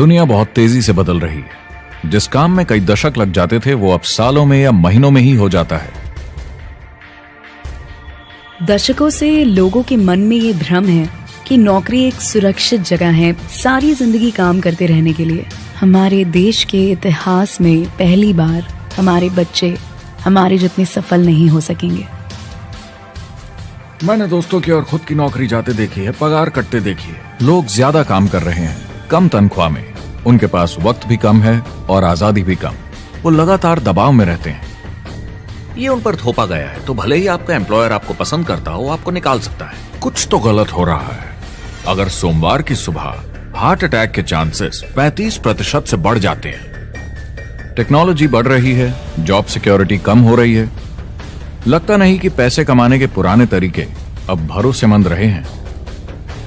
दुनिया बहुत तेजी से बदल रही है। जिस काम में कई दशक लग जाते थे वो अब सालों में या महीनों में ही हो जाता है। दशकों से लोगों के मन में ये भ्रम है कि नौकरी एक सुरक्षित जगह है सारी जिंदगी काम करते रहने के लिए। हमारे देश के इतिहास में पहली बार हमारे बच्चे हमारे जितने सफल नहीं हो सकेंगे। मैंने दोस्तों की और खुद की नौकरी जाते देखी है, पगार कटते देखी है। लोग ज्यादा काम कर रहे हैं कम तनख्वाह में, उनके पास वक्त भी कम है और आजादी भी कम। वो लगातार दबाव में रहते हैं। ये उन पर थोपा गया है तो भले ही आपका एम्प्लॉयर आपको पसंद करता हो, आपको निकाल सकता है। कुछ तो गलत हो रहा है। अगर सोमवार की सुबह हार्ट अटैक के चांसेस 35% से बढ़ जाते हैं। टेक्नोलॉजी बढ़ रही है, जॉब सिक्योरिटी कम हो रही है। लगता नहीं कि पैसे कमाने के पुराने तरीके अब भरोसेमंद रहे हैं।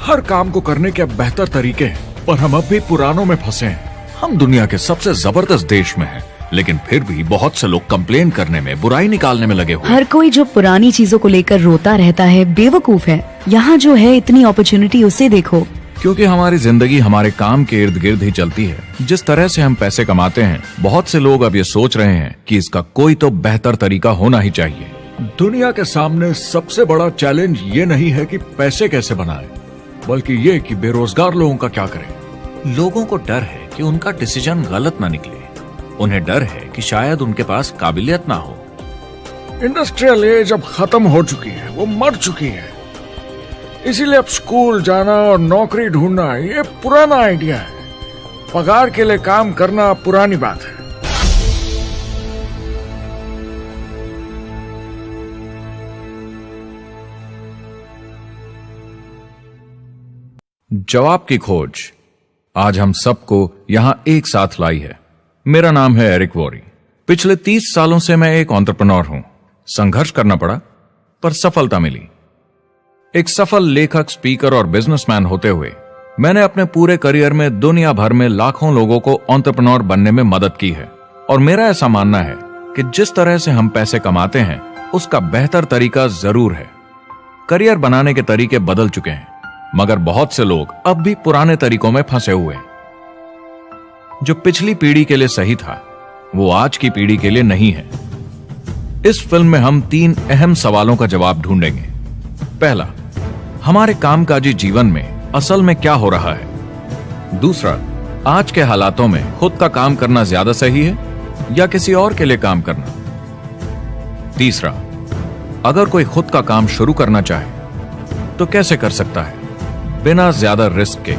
हर काम को करने के अब बेहतर तरीके हैं, पर हम अब भी पुरानों में फंसे हैं। हम दुनिया के सबसे जबरदस्त देश में हैं, लेकिन फिर भी बहुत से लोग कंप्लेन करने में, बुराई निकालने में लगे हुए। हर कोई जो पुरानी चीजों को लेकर रोता रहता है बेवकूफ है। यहाँ जो है इतनी अपॉर्चुनिटी उसे देखो। क्योंकि हमारी जिंदगी हमारे काम के इर्द गिर्द ही चलती है। जिस तरह से हम पैसे कमाते हैं, बहुत से लोग अब ये सोच रहे हैं कि इसका कोई तो बेहतर तरीका होना ही चाहिए। दुनिया के सामने सबसे बड़ा चैलेंज ये नहीं है कि पैसे कैसे बनाएं, बल्कि ये कि बेरोजगार लोगों का क्या करें। लोगों को डर है कि उनका डिसीजन गलत ना निकले। उन्हें डर है कि शायद उनके पास काबिलियत ना हो। इंडस्ट्रियल एज अब खत्म हो चुकी है, वो मर चुकी है। इसीलिए अब स्कूल जाना और नौकरी ढूंढना ये पुराना आइडिया है। पगार के लिए काम करना पुरानी बात है। जवाब की खोज आज हम सबको यहां एक साथ लाई है। मेरा नाम है एरिक वॉरी। पिछले 30 सालों से मैं एक एंटरप्रेन्योर हूं। संघर्ष करना पड़ा पर सफलता मिली। एक सफल लेखक, स्पीकर और बिजनेसमैन होते हुए मैंने अपने पूरे करियर में दुनिया भर में लाखों लोगों को एंटरप्रेन्योर बनने में मदद की है। और मेरा ऐसा मानना है कि जिस तरह से हम पैसे कमाते हैं उसका बेहतर तरीका जरूर है। करियर बनाने के तरीके बदल चुके हैं, मगर बहुत से लोग अब भी पुराने तरीकों में फंसे हुए हैं। जो पिछली पीढ़ी के लिए सही था वो आज की पीढ़ी के लिए नहीं है। इस फिल्म में हम 3 अहम सवालों का जवाब ढूंढेंगे। पहला, हमारे कामकाजी जीवन में असल में क्या हो रहा है। दूसरा, आज के हालातों में खुद का काम करना ज्यादा सही है या किसी और के लिए काम करना। तीसरा, अगर कोई खुद का काम शुरू करना चाहे तो कैसे कर सकता है बिना ज्यादा रिस्क के।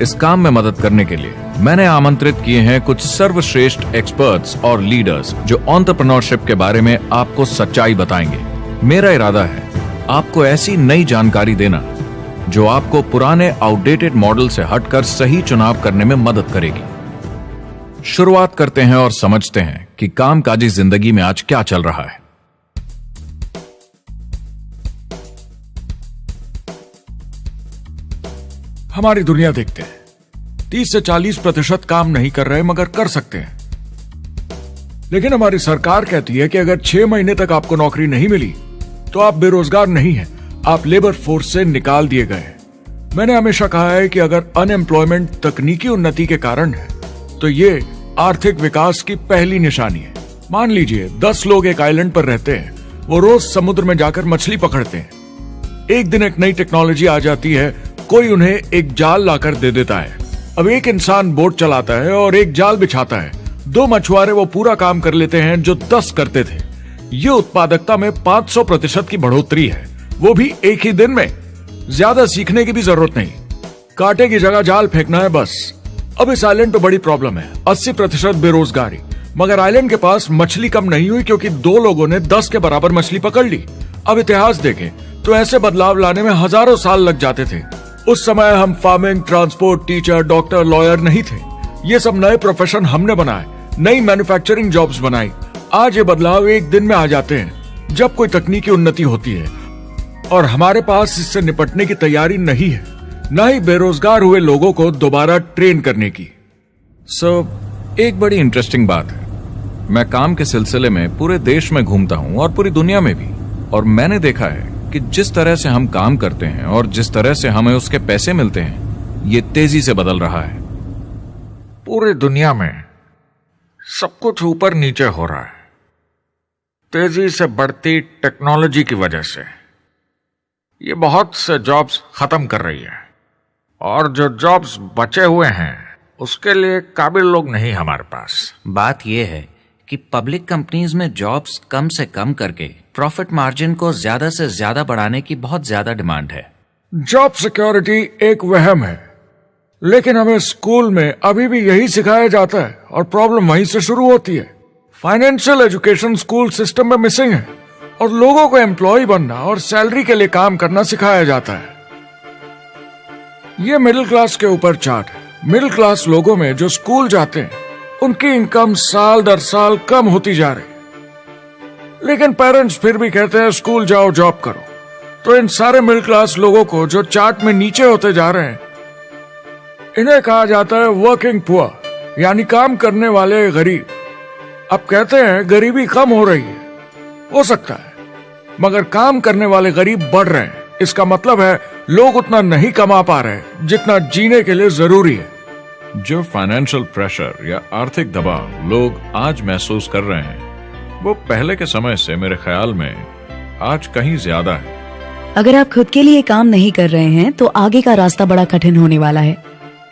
इस काम में मदद करने के लिए मैंने आमंत्रित किए हैं कुछ सर्वश्रेष्ठ एक्सपर्ट्स और लीडर्स जो एंटरप्रेन्योरशिप के बारे में आपको सच्चाई बताएंगे। मेरा इरादा है आपको ऐसी नई जानकारी देना जो आपको पुराने आउटडेटेड मॉडल से हटकर सही चुनाव करने में मदद करेगी। शुरुआत करते हैं और समझते हैं कि कामकाजी जिंदगी में आज क्या चल रहा है। हमारी दुनिया देखते हैं, 30 से 40% काम नहीं कर रहे मगर कर सकते हैं। लेकिन हमारी सरकार कहती है कि अगर 6 महीने तक आपको नौकरी नहीं मिली तो आप बेरोजगार नहीं हैं, आप लेबर फोर्स से निकाल दिए गए। मैंने हमेशा कहा है कि अगर अनएम्प्लॉयमेंट तकनीकी उन्नति के कारण है तो ये आर्थिक विकास की पहली निशानी है। मान लीजिए 10 लोग एक आइलैंड पर रहते हैं, वो रोज समुद्र में जाकर मछली पकड़ते हैं। एक दिन एक नई टेक्नोलॉजी आ जाती है, कोई उन्हें एक जाल लाकर दे देता है। अब एक इंसान बोट चलाता है और एक जाल बिछाता है। 2 मछुआरे वो पूरा काम कर लेते हैं जो 10 करते थे। ये उत्पादकता में 500% की बढ़ोतरी है, वो भी एक ही दिन में। ज्यादा सीखने की भी जरूरत नहीं, कांटे की जगह जाल फेंकना है बस। अब इस आइलैंड पे बड़ी प्रॉब्लम है, 80% बेरोजगारी। मगर आइलैंड के पास मछली कम नहीं हुई क्योंकि 2 लोगों ने 10 के बराबर मछली पकड़ ली। अब इतिहास देखें तो ऐसे बदलाव लाने में हजारों साल लग जाते थे। उस समय हम farming, transport, teacher, doctor, lawyer नहीं थे। ये सब नए प्रोफेशन हमने बनाए, नई मैन्युफैक्चरिंग जॉब्स बनाई। आज ये बदलाव एक दिन में आ जाते हैं जब कोई तकनीकी उन्नति होती है, और हमारे पास इससे निपटने की तैयारी नहीं है, न ही बेरोजगार हुए लोगों को दोबारा ट्रेन करने की। एक बड़ी इंटरेस्टिंग बात है, मैं काम के सिलसिले में पूरे देश में घूमता हूं और पूरी दुनिया में भी, और मैंने देखा है कि जिस तरह से हम काम करते हैं और जिस तरह से हमें उसके पैसे मिलते हैं ये तेजी से बदल रहा है। पूरी दुनिया में सब कुछ ऊपर नीचे हो रहा है, तेजी से बढ़ती टेक्नोलॉजी की वजह से। ये बहुत से जॉब्स खत्म कर रही है, और जो जॉब्स बचे हुए हैं उसके लिए काबिल लोग नहीं हमारे पास। बात यह है कि पब्लिक कंपनीज में जॉब्स कम से कम करके प्रॉफिट मार्जिन को ज्यादा से ज्यादा बढ़ाने की बहुत ज्यादा डिमांड है। जॉब सिक्योरिटी एक वहम है, लेकिन हमें स्कूल में अभी भी यही सिखाया जाता है और प्रॉब्लम वहीं से शुरू होती है। फाइनेंशियल एजुकेशन स्कूल सिस्टम में मिसिंग है और लोगों को एम्प्लॉय बनना और सैलरी के लिए काम करना सिखाया जाता है। ये मिडिल क्लास के ऊपर चार्ट है। मिडिल क्लास लोगों में जो स्कूल जाते हैं उनकी इनकम साल दर साल कम होती जा रही, लेकिन पेरेंट्स फिर भी कहते हैं स्कूल जाओ जॉब करो। तो इन सारे मिडिल क्लास लोगों को जो चार्ट में नीचे होते जा रहे हैं, इन्हें कहा जाता है वर्किंग पुअर, यानी काम करने वाले गरीब। अब कहते हैं गरीबी कम हो रही है, हो सकता है, मगर काम करने वाले गरीब बढ़ रहे हैं। इसका मतलब है लोग उतना नहीं कमा पा रहे जितना जीने के लिए जरूरी है। जो फाइनेंशियल प्रेशर या आर्थिक दबाव लोग आज महसूस कर रहे हैं, वो पहले के समय से मेरे ख्याल में आज कहीं ज्यादा है। अगर आप खुद के लिए काम नहीं कर रहे हैं तो आगे का रास्ता बड़ा कठिन होने वाला है।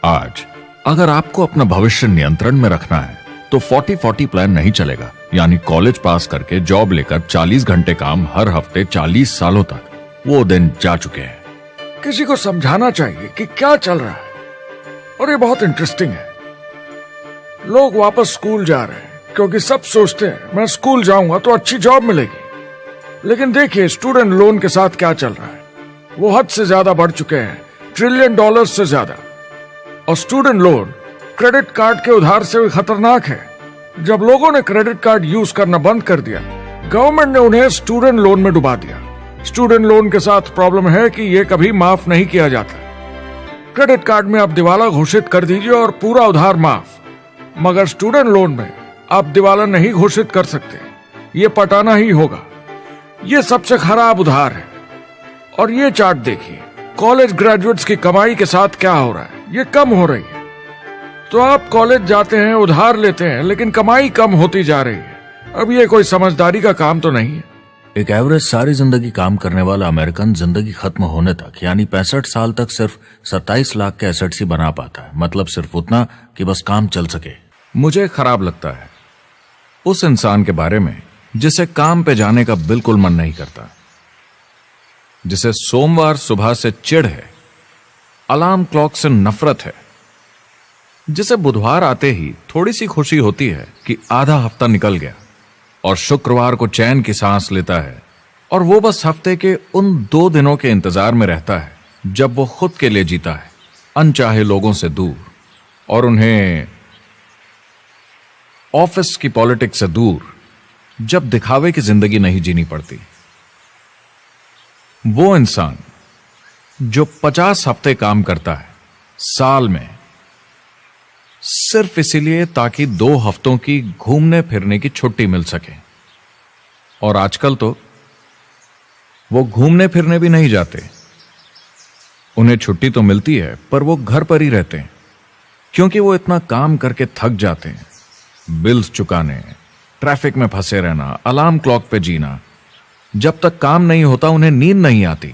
आज अगर आपको अपना भविष्य नियंत्रण में रखना है तो 40-40 प्लान नहीं चलेगा, यानी कॉलेज पास करके जॉब लेकर 40 घंटे काम हर हफ्ते 40 सालों तक, वो दिन जा चुके हैं। किसी को समझाना चाहिए कि क्या चल रहा है, और ये बहुत इंटरेस्टिंग है। लोग वापस स्कूल जा रहे हैं क्योंकि सब सोचते हैं मैं स्कूल जाऊंगा तो अच्छी जॉब मिलेगी। लेकिन देखिए स्टूडेंट लोन के साथ क्या चल रहा है। वो हद से ज्यादा बढ़ चुके हैं, $1 ट्रिलियन से ज्यादा। और स्टूडेंट लोन क्रेडिट कार्ड के उधार से भी खतरनाक है। जब लोगों ने क्रेडिट कार्ड यूज करना बंद कर दिया, गवर्नमेंट ने उन्हें स्टूडेंट लोन में डुबा दिया। स्टूडेंट लोन के साथ प्रॉब्लम है कि ये कभी माफ नहीं किया जाता। क्रेडिट कार्ड में आप दिवाला घोषित कर दीजिए और पूरा उधार माफ, मगर स्टूडेंट लोन में आप दिवाला नहीं घोषित कर सकते, ये पटाना ही होगा। ये सबसे खराब उधार है। और ये चार्ट देखिए, कॉलेज ग्रेजुएट्स की कमाई के साथ क्या हो रहा है, ये कम हो रही है। तो आप कॉलेज जाते हैं, उधार लेते हैं, लेकिन कमाई कम होती जा रही है। अब ये कोई समझदारी का काम तो नहीं है। एक एवरेज सारी जिंदगी काम करने वाला अमेरिकन जिंदगी खत्म होने तक, यानी 65 साल तक सिर्फ 27 लाख के एसेट्स ही बना पाता है। मतलब सिर्फ उतना कि बस काम चल सके। मुझे खराब लगता है उस इंसान के बारे में जिसे काम पे जाने का बिल्कुल मन नहीं करता, जिसे सोमवार सुबह से चिढ़ है, अलार्म क्लॉक से नफरत है, जिसे बुधवार आते ही थोड़ी सी खुशी होती है कि आधा हफ्ता निकल गया, और शुक्रवार को चैन की सांस लेता है, और वो बस हफ्ते के उन 2 दिनों के इंतजार में रहता है जब वो खुद के लिए जीता है, अनचाहे लोगों से दूर, और उन्हें ऑफिस की पॉलिटिक्स से दूर, जब दिखावे की जिंदगी नहीं जीनी पड़ती। वो इंसान जो 50 हफ्ते काम करता है साल में, सिर्फ इसीलिए ताकि 2 हफ्तों की घूमने फिरने की छुट्टी मिल सके। और आजकल तो वो घूमने फिरने भी नहीं जाते। उन्हें छुट्टी तो मिलती है पर वो घर पर ही रहते हैं, क्योंकि वो इतना काम करके थक जाते हैं। बिल्स चुकाने, ट्रैफिक में फंसे रहना, अलार्म क्लॉक पे जीना। जब तक काम नहीं होता उन्हें नींद नहीं आती।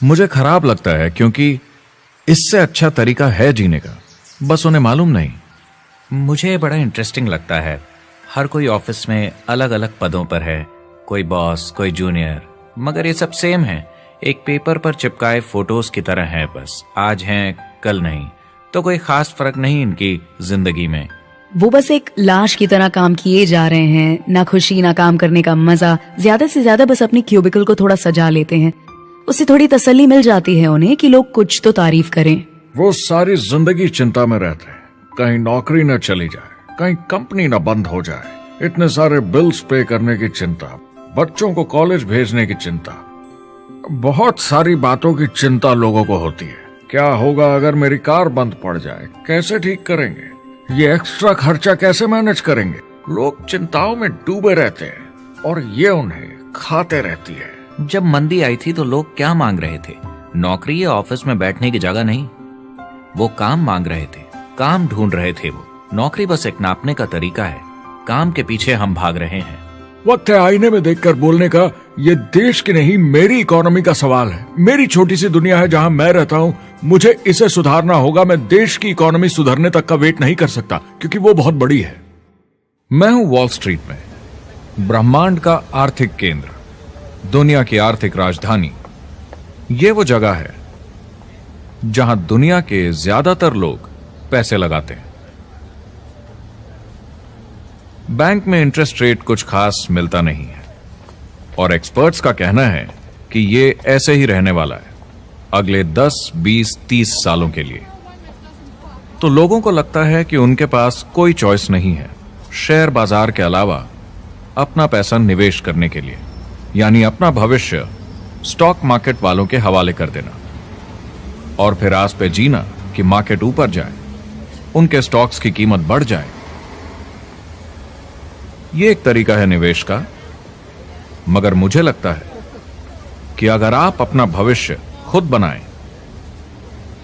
मुझे खराब लगता है, क्योंकि इससे अच्छा तरीका है जीने का, बस उन्हें मालूम नहीं। मुझे बड़ा इंटरेस्टिंग लगता है, हर कोई ऑफिस में अलग अलग पदों पर है, कोई बॉस, कोई जूनियर, मगर ये सब सेम है, एक पेपर पर चिपकाए फोटोज की तरह है। बस आज हैं कल नहीं, तो कोई खास फर्क नहीं इनकी जिंदगी में। वो बस एक लाश की तरह काम किए जा रहे हैं, ना खुशी ना काम करने का मजा। ज्यादा से ज्यादा बस अपनी क्यूबिकल को थोड़ा सजा लेते हैं, उससे थोड़ी तसल्ली मिल जाती है उन्हें कि लोग कुछ तो तारीफ करें। वो सारी जिंदगी चिंता में रहते हैं, कहीं नौकरी न चली जाए, कहीं कंपनी न बंद हो जाए। इतने सारे बिल्स पे करने की चिंता, बच्चों को कॉलेज भेजने की चिंता, बहुत सारी बातों की चिंता लोगों को होती है। क्या होगा अगर मेरी कार बंद पड़ जाए, कैसे ठीक करेंगे, ये एक्स्ट्रा खर्चा कैसे मैनेज करेंगे। लोग चिंताओं में डूबे रहते हैं और ये उन्हें खाते रहती है। जब मंदी आई थी तो लोग क्या मांग रहे थे? नौकरी या ऑफिस में बैठने की जगह नहीं। वो काम मांग रहे थे, काम ढूंढ रहे थे। वो नौकरी बस एक नापने का तरीका है, काम के पीछे हम भाग रहे हैं। वक्त है आईने में देखकर बोलने का। ये देश की नहीं, मेरी इकोनॉमी का सवाल है। मेरी छोटी सी दुनिया है जहां मैं रहता हूं, मुझे इसे सुधारना होगा। मैं देश की इकोनॉमी सुधरने तक का वेट नहीं कर सकता, क्योंकि वो बहुत बड़ी है। मैं हूं वॉल स्ट्रीट में, ब्रह्मांड का आर्थिक केंद्र, दुनिया की आर्थिक राजधानी। ये वो जगह है जहां दुनिया के ज्यादातर लोग पैसे लगाते हैं। बैंक में इंटरेस्ट रेट कुछ खास मिलता नहीं है, और एक्सपर्ट्स का कहना है कि ये ऐसे ही रहने वाला है अगले 10, 20, 30 सालों के लिए। तो लोगों को लगता है कि उनके पास कोई चॉइस नहीं है शेयर बाजार के अलावा अपना पैसा निवेश करने के लिए, यानी अपना भविष्य स्टॉक मार्केट वालों के हवाले कर देना और फिर आस पे जीना कि मार्केट ऊपर जाए, उनके स्टॉक्स की कीमत बढ़ जाए। यह एक तरीका है निवेश का, मगर मुझे लगता है कि अगर आप अपना भविष्य खुद बनाएं,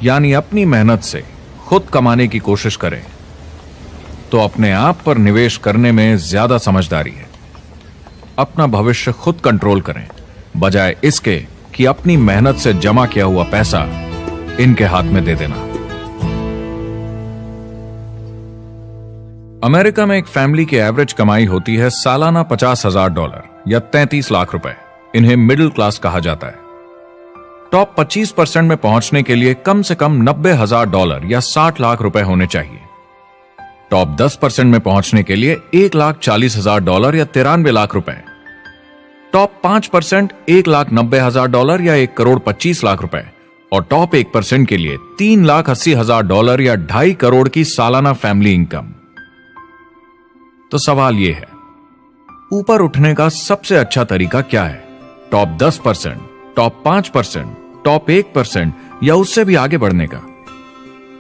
यानी अपनी मेहनत से खुद कमाने की कोशिश करें, तो अपने आप पर निवेश करने में ज्यादा समझदारी है। अपना भविष्य खुद कंट्रोल करें, बजाय इसके कि अपनी मेहनत से जमा किया हुआ पैसा इनके हाथ में दे देना। अमेरिका में एक फैमिली की एवरेज कमाई होती है सालाना $50,000 या 33 लाख रुपए। इन्हें मिडिल क्लास कहा जाता है। टॉप 25% में पहुंचने के लिए कम से कम $90,000 या 60 लाख रुपए होने चाहिए। टॉप 10% में पहुंचने के लिए $1,40,000 या 93 लाख रुपए। टॉप 5% $1,90,000 या 1,25,00,000 रुपए, और टॉप 1% के लिए $3,80,000 या 2.5 करोड़ की सालाना फैमिली इनकम। तो सवाल यह है, ऊपर उठने का सबसे अच्छा तरीका क्या है? टॉप 10%, टॉप 5%, टॉप 1% या उससे भी आगे बढ़ने का?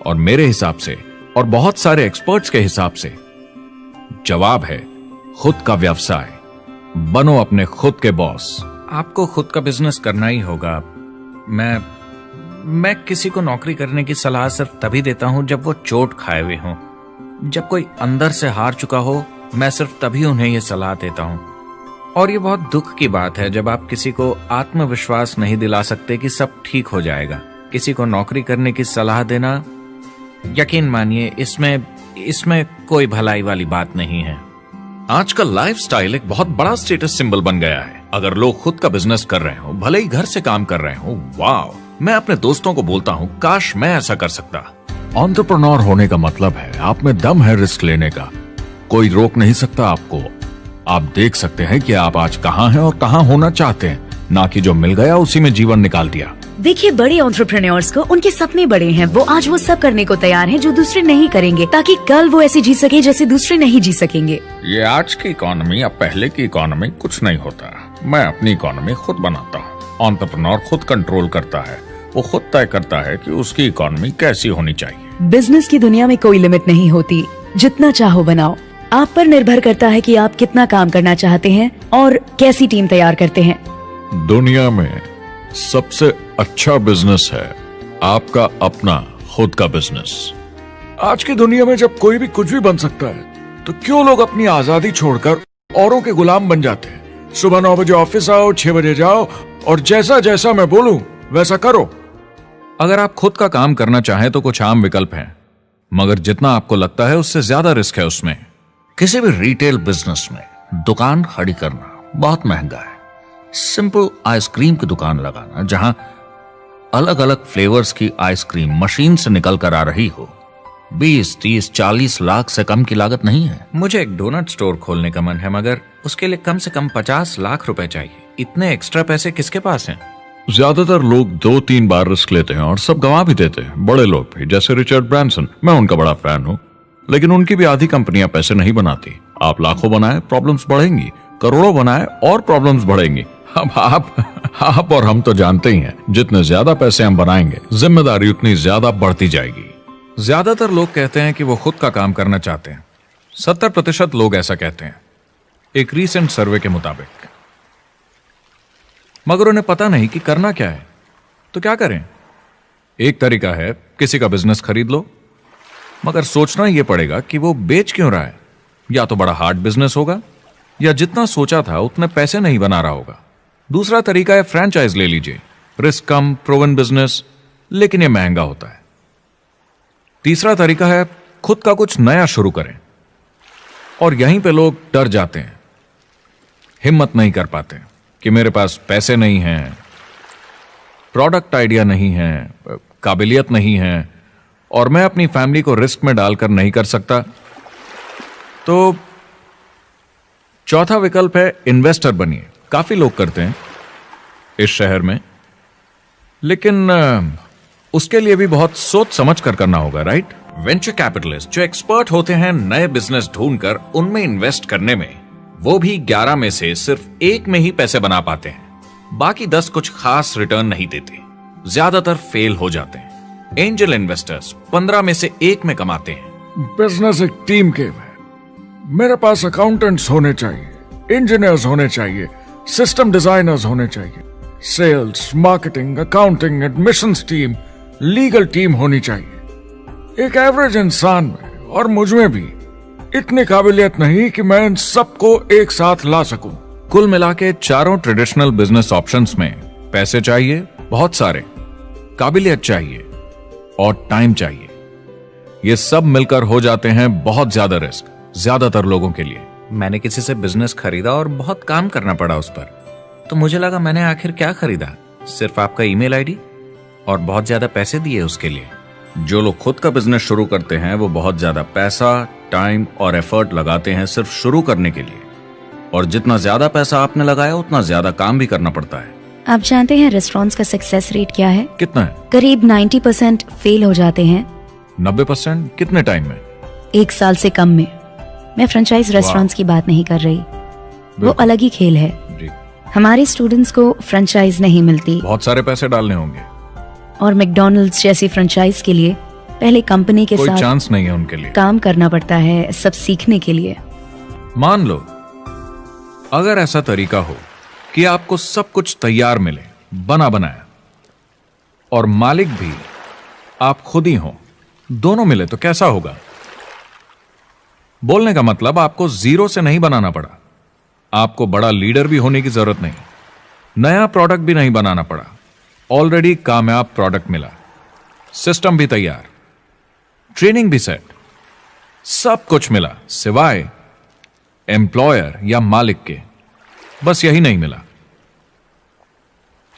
और मेरे हिसाब से और बहुत सारे एक्सपर्ट्स के हिसाब से जवाब है खुद का व्यवसाय। बनो अपने खुद के बॉस। आपको खुद का बिजनेस करना ही होगा। मैं किसी को नौकरी करने की सलाह सिर्फ तभी देता हूं जब वो चोट खाए हुए हों। जब कोई अंदर से हार चुका हो, मैं सिर्फ तभी उन्हें यह सलाह देता हूं। और ये बहुत दुख की बात है जब आप किसी को आत्मविश्वास नहीं दिला सकते कि सब ठीक हो जाएगा। किसी को नौकरी करने की सलाह देना, यकीन मानिए, इसमें कोई भलाई वाली बात नहीं है। आजकल लाइफस्टाइल एक बहुत बड़ा स्टेटस सिंबल बन गया है। अगर लोग खुद का बिजनेस कर रहे हो, भले ही घर से काम कर रहे हो, वाह! मैं अपने दोस्तों को बोलता हूं, काश मैं ऐसा कर सकता। एंटरप्रेन्योर होने का मतलब है आप में दम है रिस्क लेने का। कोई रोक नहीं सकता आपको। आप देख सकते हैं कि आप आज कहां हैं और कहां होना चाहते हैं, ना कि जो मिल गया उसी में जीवन निकाल दिया। देखिए, बड़े एंटरप्रेन्योर्स को उनके सपने बड़े हैं। वो आज वो सब करने को तैयार हैं जो दूसरे नहीं करेंगे, ताकि कल वो ऐसे जी सके जैसे दूसरे नहीं जी सकेंगे। ये आज की इकोनॉमी अब पहले की इकोनॉमी कुछ नहीं होता। मैं अपनी इकोनॉमी खुद बनाता हूँ। एंटरप्रेन्योर खुद कंट्रोल करता है। वो खुद तय करता है कि उसकी इकोनॉमी कैसी होनी चाहिए। बिजनेस की दुनिया में कोई लिमिट नहीं होती। जितना चाहो बनाओ। आप पर निर्भर करता है कि आप कितना काम करना चाहते हैं और कैसी टीम तैयार करते हैं। दुनिया में सबसे अच्छा बिजनेस है आपका अपना खुद का बिजनेस। आज की दुनिया में जब कोई भी कुछ भी बन सकता है, तो क्यों लोग अपनी आजादी छोड़कर औरों के गुलाम बन जाते हैं? सुबह 9 बजे ऑफिस आओ, 6 बजे जाओ, और जैसा जैसा मैं बोलूं वैसा करो। अगर आप खुद का काम करना चाहें तो कुछ आम विकल्प हैं, मगर जितना आपको लगता है उससे ज्यादा रिस्क है उसमें। किसी भी रिटेल बिजनेस में दुकान खड़ी करना बहुत महंगा है। सिंपल आइसक्रीम की दुकान लगाना, जहां अलग अलग फ्लेवर्स की आइसक्रीम मशीन से निकल कर आ रही हो, 20, 30, 40 लाख से कम की लागत नहीं है। मुझे एक डोनट स्टोर खोलने का मन है, मगर उसके लिए कम से कम 50 लाख रुपए चाहिए। इतने एक्स्ट्रा पैसे किसके पास हैं? ज्यादातर लोग 2-3 बार रिस्क लेते हैं और सब गंवा भी देते हैं। बड़े लोग भी, जैसे रिचर्ड ब्रांसन। मैं उनका बड़ा फैन हूं, लेकिन उनकी भी आधी कंपनियां पैसे नहीं बनाती। आप लाखों बनाए, प्रॉब्लम्स बढ़ेंगी। करोड़ों बनाए और प्रॉब्लम्स बढ़ेंगी। अब आप और हम तो जानते ही हैं, जितने ज्यादा पैसे हम बनाएंगे, जिम्मेदारी उतनी ज्यादा बढ़ती जाएगी। ज्यादातर लोग कहते हैं कि वो खुद का काम करना चाहते हैं। 70% लोग ऐसा कहते हैं, एक रीसेंट सर्वे के मुताबिक। मगर उन्हें पता नहीं कि करना क्या है। तो क्या करें? एक तरीका है किसी का बिजनेस खरीद लो, मगर सोचना यह पड़ेगा कि वो बेच क्यों रहा है। या तो बड़ा हार्ड बिजनेस होगा, या जितना सोचा था उतने पैसे नहीं बना रहा होगा। दूसरा तरीका है फ्रेंचाइज ले लीजिए, रिस्क कम, प्रूवन बिजनेस, लेकिन यह महंगा होता है। तीसरा तरीका है खुद का कुछ नया शुरू करें, और यहीं पे लोग डर जाते हैं, हिम्मत नहीं कर पाते कि मेरे पास पैसे नहीं हैं, प्रोडक्ट आइडिया नहीं है, काबिलियत नहीं है, और मैं अपनी फैमिली को रिस्क में डालकर नहीं कर सकता। तो चौथा विकल्प है इन्वेस्टर बनिए। काफी लोग करते हैं इस शहर में, लेकिन उसके लिए भी बहुत सोच समझ कर करना होगा, राइट? वेंचर कैपिटलिस्ट जो एक्सपर्ट होते हैं नए बिजनेस ढूंढकर उनमें इन्वेस्ट करने में, वो भी 11 में से सिर्फ 1 में ही पैसे बना पाते हैं। बाकी 10 कुछ खास रिटर्न नहीं देते, ज्यादातर फेल हो जाते हैं। एंजल इन्वेस्टर्स 15 में से 1 में कमाते हैं। बिजनेस एक टीम गेम है। मेरे पास अकाउंटेंट्स होने चाहिए, इंजीनियर्स होने चाहिए, सिस्टम डिजाइनर्स होने चाहिए, sales, marketing, accounting, admissions team, legal team होनी चाहिए। एक एवरेज इंसान में और मुझ में भी इतनी काबिलियत नहीं कि मैं इन सबको एक साथ ला सकूं। कुल मिला के चारों ट्रेडिशनल बिजनेस ऑप्शंस में पैसे चाहिए बहुत सारे, काबिलियत चाहिए और टाइम चाहिए। ये सब मिलकर हो जाते हैं बहुत ज्यादा रिस्क ज्यादातर लोगों के लिए। मैंने किसी से बिजनेस खरीदा और बहुत काम करना पड़ा उस पर, तो मुझे लगा मैंने आखिर क्या खरीदा, सिर्फ आपका ईमेल आईडी, और बहुत ज्यादा पैसे दिए उसके लिए। जो लोग खुद का बिजनेस शुरू करते हैं वो बहुत ज्यादा पैसा, टाइम और एफर्ट लगाते हैं सिर्फ शुरू करने के लिए, और जितना ज्यादा पैसा आपने लगाया उतना ज्यादा काम भी करना पड़ता है। आप जानते हैं रेस्टोरेंट्स का सक्सेस रेट क्या है? कितना है? करीब 90% फेल हो जाते हैं। 90%? कितने टाइम में? 1 साल से कम में। मैं फ्रेंचाइज रेस्टोरेंट्स की बात नहीं कर रही, वो बिल्कुल। अलग ही खेल है। जी, हमारे स्टूडेंट्स को फ्रेंचाइज नहीं मिलती, बहुत सारे पैसे डालने होंगे, और मैकडॉनल्ड्स जैसी फ्रेंचाइज के लिए पहले कंपनी के कोई साथ चांस नहीं है उनके लिए। काम करना पड़ता है सब सीखने के लिए। मान लो अगर ऐसा तरीका हो कि आपको सब कुछ तैयार मिले, बना बनाया, और मालिक भी आप खुद ही हो, दोनों मिले, तो कैसा होगा? बोलने का मतलब आपको जीरो से नहीं बनाना पड़ा, आपको बड़ा लीडर भी होने की जरूरत नहीं, नया प्रोडक्ट भी नहीं बनाना पड़ा, ऑलरेडी कामयाब प्रोडक्ट मिला, सिस्टम भी तैयार, ट्रेनिंग भी सेट, सब कुछ मिला सिवाय एम्प्लॉयर या मालिक के। बस यही नहीं मिला।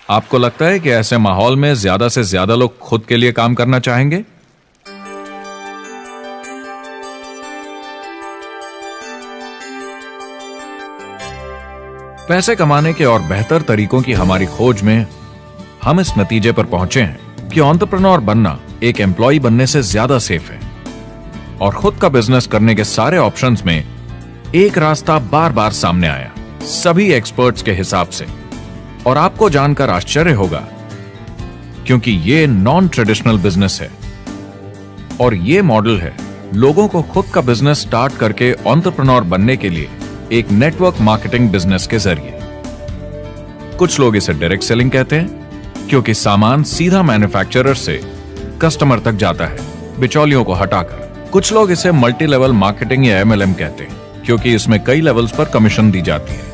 आपको लगता है कि ऐसे माहौल में ज्यादा से ज्यादा लोग खुद के लिए काम करना चाहेंगे? पैसे कमाने के और बेहतर तरीकों की हमारी खोज में हम इस नतीजे पर पहुंचे हैं कि एंटरप्रेन्योर बनना एक एम्प्लॉय बनने से ज्यादा सेफ है, और खुद का बिजनेस करने के सारे ऑप्शंस में एक रास्ता बार बार सामने आया सभी एक्सपर्ट्स के हिसाब से। और आपको जानकर आश्चर्य होगा, क्योंकि ये नॉन ट्रेडिशनल बिजनेस है, और ये मॉडल है लोगों को खुद का बिजनेस स्टार्ट करके एंटरप्रेन्योर बनने के लिए एक नेटवर्क मार्केटिंग बिजनेस के जरिए। कुछ लोग इसे डायरेक्ट सेलिंग कहते हैं, क्योंकि सामान सीधा मैन्युफैक्चरर से कस्टमर तक जाता है बिचौलियों को हटाकर। कुछ लोग इसे मल्टी लेवल मार्केटिंग या MLM कहते हैं, क्योंकि इसमें कई लेवल्स पर कमीशन दी जाती है,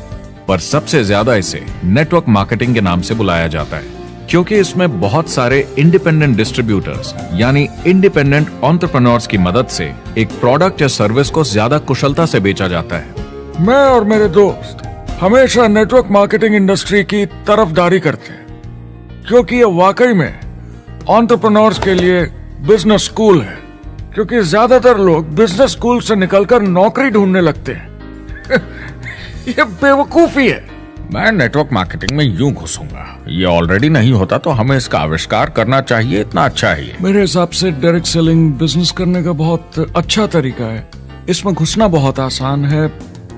पर सबसे ज्यादा इसे नेटवर्क मार्केटिंग के नाम से बुलाया जाता है, क्योंकि इसमें बहुत सारे इंडिपेंडेंट डिस्ट्रीब्यूटर्स यानी इंडिपेंडेंट एंटरप्रेन्योर्स की मदद से एक प्रोडक्ट या सर्विस को ज्यादा कुशलता से बेचा जाता है। मैं और मेरे दोस्त हमेशा नेटवर्क मार्केटिंग इंडस्ट्री की तरफदारी करते हैं, क्योंकि ये वाकई में एंटरप्रेन्योर्स के लिए बिजनेस स्कूल है। क्योंकि ज्यादातर लोग बिजनेस स्कूल से निकलकर नौकरी ढूंढने लगते हैं। ये बेवकूफी है। मैं नेटवर्क मार्केटिंग में यूं घुसूंगा, ये ऑलरेडी नहीं होता तो हमें इसका आविष्कार करना चाहिए, इतना अच्छा है ये। मेरे हिसाब से डायरेक्ट सेलिंग बिजनेस करने का बहुत अच्छा तरीका है। इसमें घुसना बहुत आसान है।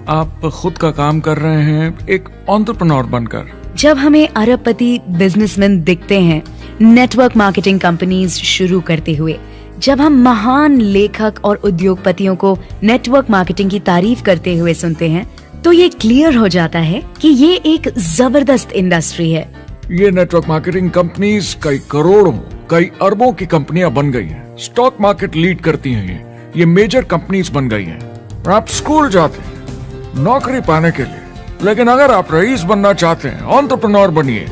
आप खुद का काम कर रहे हैं एक एंटरप्रेन्योर बनकर। जब हमें अरबपति बिजनेसमैन दिखते हैं नेटवर्क मार्केटिंग कंपनीज शुरू करते हुए, जब हम महान लेखक और उद्योगपतियों को नेटवर्क मार्केटिंग की तारीफ करते हुए सुनते हैं, तो ये क्लियर हो जाता है कि ये एक जबरदस्त इंडस्ट्री है। ये नेटवर्क मार्केटिंग कंपनीज कई करोड़ों, कई अरबों की कंपनियां बन गई हैं। स्टॉक मार्केट लीड करती हैं ये मेजर कंपनीज बन गई हैं। आप स्कूल जाते हैं नौकरी पाने के लिए, लेकिन अगर आप रईस बनना चाहते हैं, एंटरप्रेन्योर बनिए,